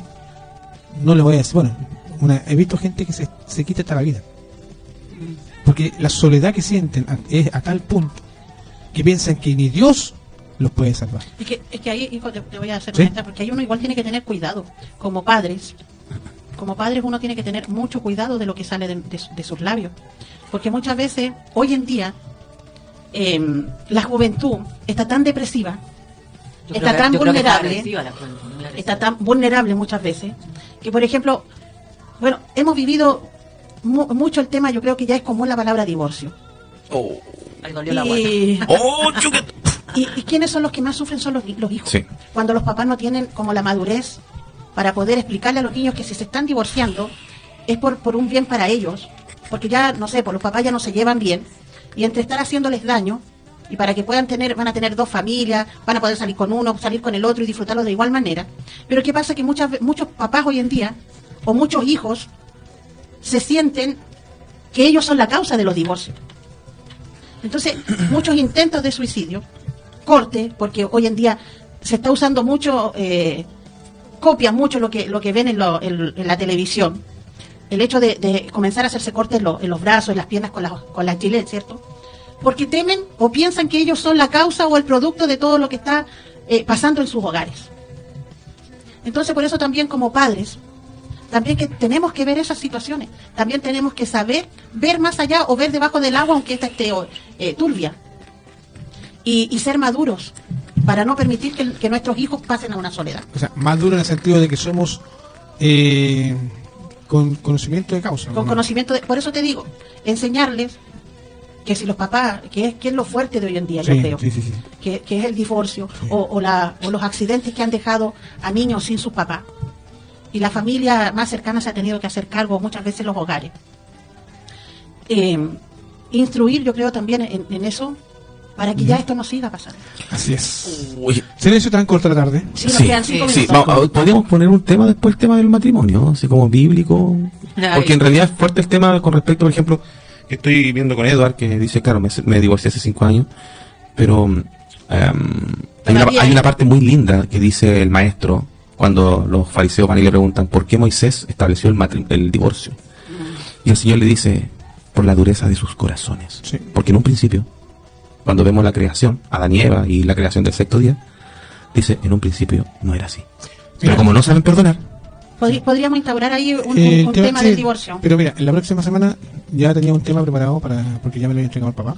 no le voy a decir, he visto gente que se quita hasta la vida. Porque la soledad que sienten es a tal punto que piensan que ni Dios los puede salvar. Es que ahí, hijo, te voy a hacer ¿Sí? una porque ahí uno igual tiene que tener cuidado. Como padres uno tiene que tener mucho cuidado de lo que sale de sus labios. Porque muchas veces, hoy en día, la juventud está tan depresiva, está tan vulnerable, está tan vulnerable muchas veces, que por ejemplo, hemos vivido mucho el tema, yo creo que ya es común la palabra divorcio. Oh. Ahí dolió la guata. ¿Y quiénes son los que más sufren? Son los hijos. Sí. Cuando los papás no tienen como la madurez para poder explicarle a los niños que si se están divorciando es por un bien para ellos, porque ya, no sé, por los papás ya no se llevan bien, y entre estar haciéndoles daño, y para que van a tener dos familias, van a poder salir con uno, salir con el otro y disfrutarlo de igual manera. Pero ¿qué pasa? Que muchos papás hoy en día, o muchos hijos, se sienten que ellos son la causa de los divorcios. Entonces, muchos intentos de suicidio, corte, porque hoy en día se está usando mucho, copian mucho lo que ven en la televisión. El hecho de comenzar a hacerse cortes en los brazos, en las piernas con la gilet, ¿cierto? Porque temen o piensan que ellos son la causa o el producto de todo lo que está pasando en sus hogares. Entonces, por eso también como padres, también que tenemos que ver esas situaciones, también tenemos que saber ver más allá o ver debajo del agua aunque esta esté turbia, y ser maduros para no permitir que nuestros hijos pasen a una soledad. O sea, más duro en el sentido de que somos con conocimiento de causa. Con conocimiento por eso te digo, enseñarles que si los papás, que es lo fuerte de hoy en día, Sí, yo creo, sí. que es el divorcio, Sí. o los accidentes que han dejado a niños sin sus papás. Y la familia más cercana se ha tenido que hacer cargo muchas veces los hogares. Instruir, yo creo, también en eso, para que ya esto no siga pasando. Así es. Uy. Silencio tan corto la tarde. Sí, nos quedan 5 Sí, minutos. podríamos poner un tema después, el tema del matrimonio, así como bíblico, porque en realidad es fuerte el tema con respecto, por ejemplo, que estoy viendo con Edward, que dice, claro, me divorcié hace 5 años, pero hay una parte muy linda que dice el maestro, cuando los fariseos van y le preguntan, ¿por qué Moisés estableció el divorcio? Y el Señor le dice, por la dureza de sus corazones. Sí. Porque en un principio, cuando vemos la creación, Adán y Eva y la creación del sexto día, dice, en un principio no era así. Pero como no saben perdonar, Podríamos instaurar ahí un tema sí, del divorcio. Pero mira, en la próxima semana ya tenía un tema preparado porque ya me lo había entregado el papá.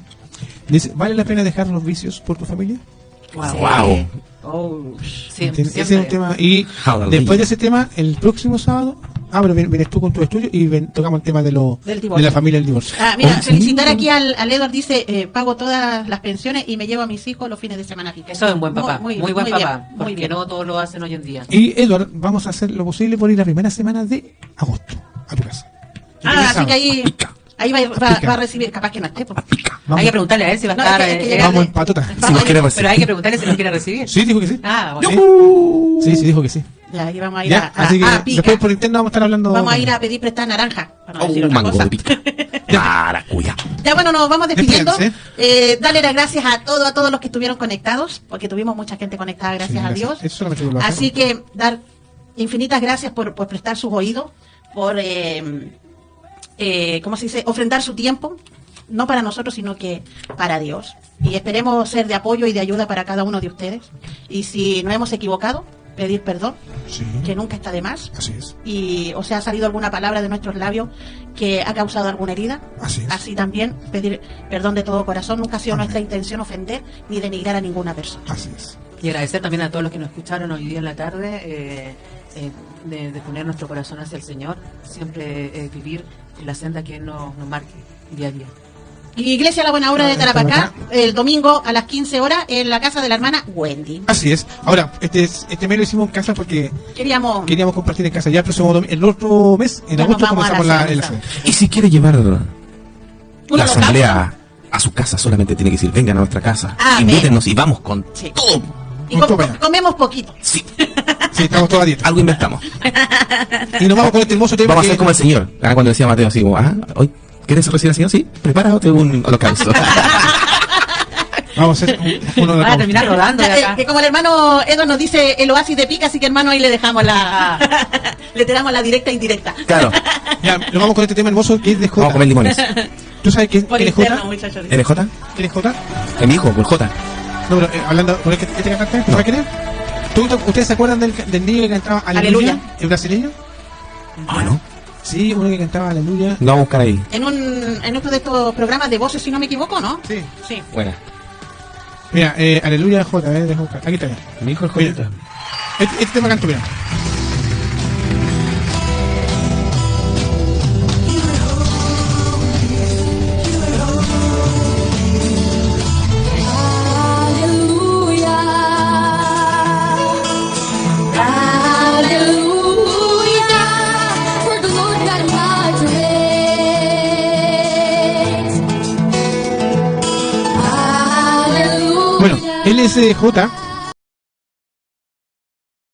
Dice, ¿vale la pena dejar los vicios por tu familia? wow. Sí, ¿Entiendes? Ese es un siempre. tema. Y Hallelujah. después de ese tema, el próximo sábado, pero vienes tú con tu estudio y tocamos el tema de Del divorcio. de la familia del divorcio. Mira, felicitar aquí al Edward, dice, pago todas las pensiones y me llevo a mis hijos los fines de semana. Fíjate. Eso es un buen papá, muy buen bien, papá, muy porque bien. no todos lo hacen hoy en día. Y Edward, vamos a hacer lo posible por ir la primera semana de agosto a tu casa. Así que ahí va Pica. a recibir, capaz que no esté. Pues. Vamos, Hay que preguntarle a él si va a No, estar. es que llega- vamos en patota. Si nos quiere recibir. Pero hay que preguntarle si nos quiere recibir. Sí, dijo que sí. Ah, bueno. Sí, dijo que sí. Ya, ahí vamos a ir Ya, a así que pica. después por internet vamos a estar hablando. Vamos a ir a pedir prestar naranja. Para no decir otra mango cosa. de pica. Maracuya. Ya bueno, nos vamos despidiendo. Despídanse. Darle las gracias a todos los que estuvieron conectados, porque tuvimos mucha gente conectada, gracias Sí, a Dios. Eso solamente yo lo hago. Así que dar infinitas gracias por prestar sus oídos, por, ¿cómo se dice? Ofrendar su tiempo no para nosotros, sino que para Dios. Y esperemos ser de apoyo y de ayuda para cada uno de ustedes. Y si nos hemos equivocado, pedir perdón, Sí. que nunca está de más. Así es. Y o sea, ha salido alguna palabra de nuestros labios que ha causado alguna herida. Así es. Así también pedir perdón de todo corazón. Nunca ha sido Amén. nuestra intención ofender ni denigrar a ninguna persona. Así es. Y agradecer también a todos los que nos escucharon hoy día en la tarde, de poner nuestro corazón hacia el Señor, siempre vivir en la senda que Él nos marque día a día. Iglesia La Buena Hora de Tarapacá, el domingo a las 15 horas en la casa de la hermana Wendy. Así es. Ahora, este mes lo hicimos en casa porque Queríamos compartir en casa. Ya el próximo el otro mes, en Ya agosto, nos vamos a comenzamos la la cena. cena. Y si quiere llevar la holocausto. asamblea a su casa, solamente tiene que decir, vengan a nuestra casa, Amén. invítenos y vamos con Sí. todo. Y comemos poquito. Sí, Sí, estamos toda a dieta. algo inventamos. Y nos vamos con este hermoso tema. Vamos a que- hacer como el Señor. Cuando decía Mateo así, como, hoy, ¿quieres recibir al Señor? Sí, prepárate un holocausto. Vamos a hacer un Van a holocausto. terminar rodando de acá. Que como el hermano Edward nos dice el oasis de pica, así que hermano ahí le dejamos la le tiramos la directa e indirecta. Claro, Ya, nos vamos con este tema hermoso que es de vamos a J. comer limones. ¿Tú sabes quién Por es interno, J? muchachos. ¿NJ? ¿Quién es J? Es mi hijo, por J. No, pero hablando con el que este cantante, ¿tú sabes quién es? ¿Ustedes se acuerdan del niño que cantaba Aleluya? Aleluya. ¿El brasileño? Ah, ¿no? Sí, uno que cantaba Aleluya. Lo vamos a buscar ahí. En otro de estos programas de voces, si no me equivoco, ¿no? Sí. Sí. Buena. Mira, Aleluya J, déjame buscar. Aquí está. Mira. Mi hijo es Mira. Jota. Este tema canto, mira. Bueno, él es J,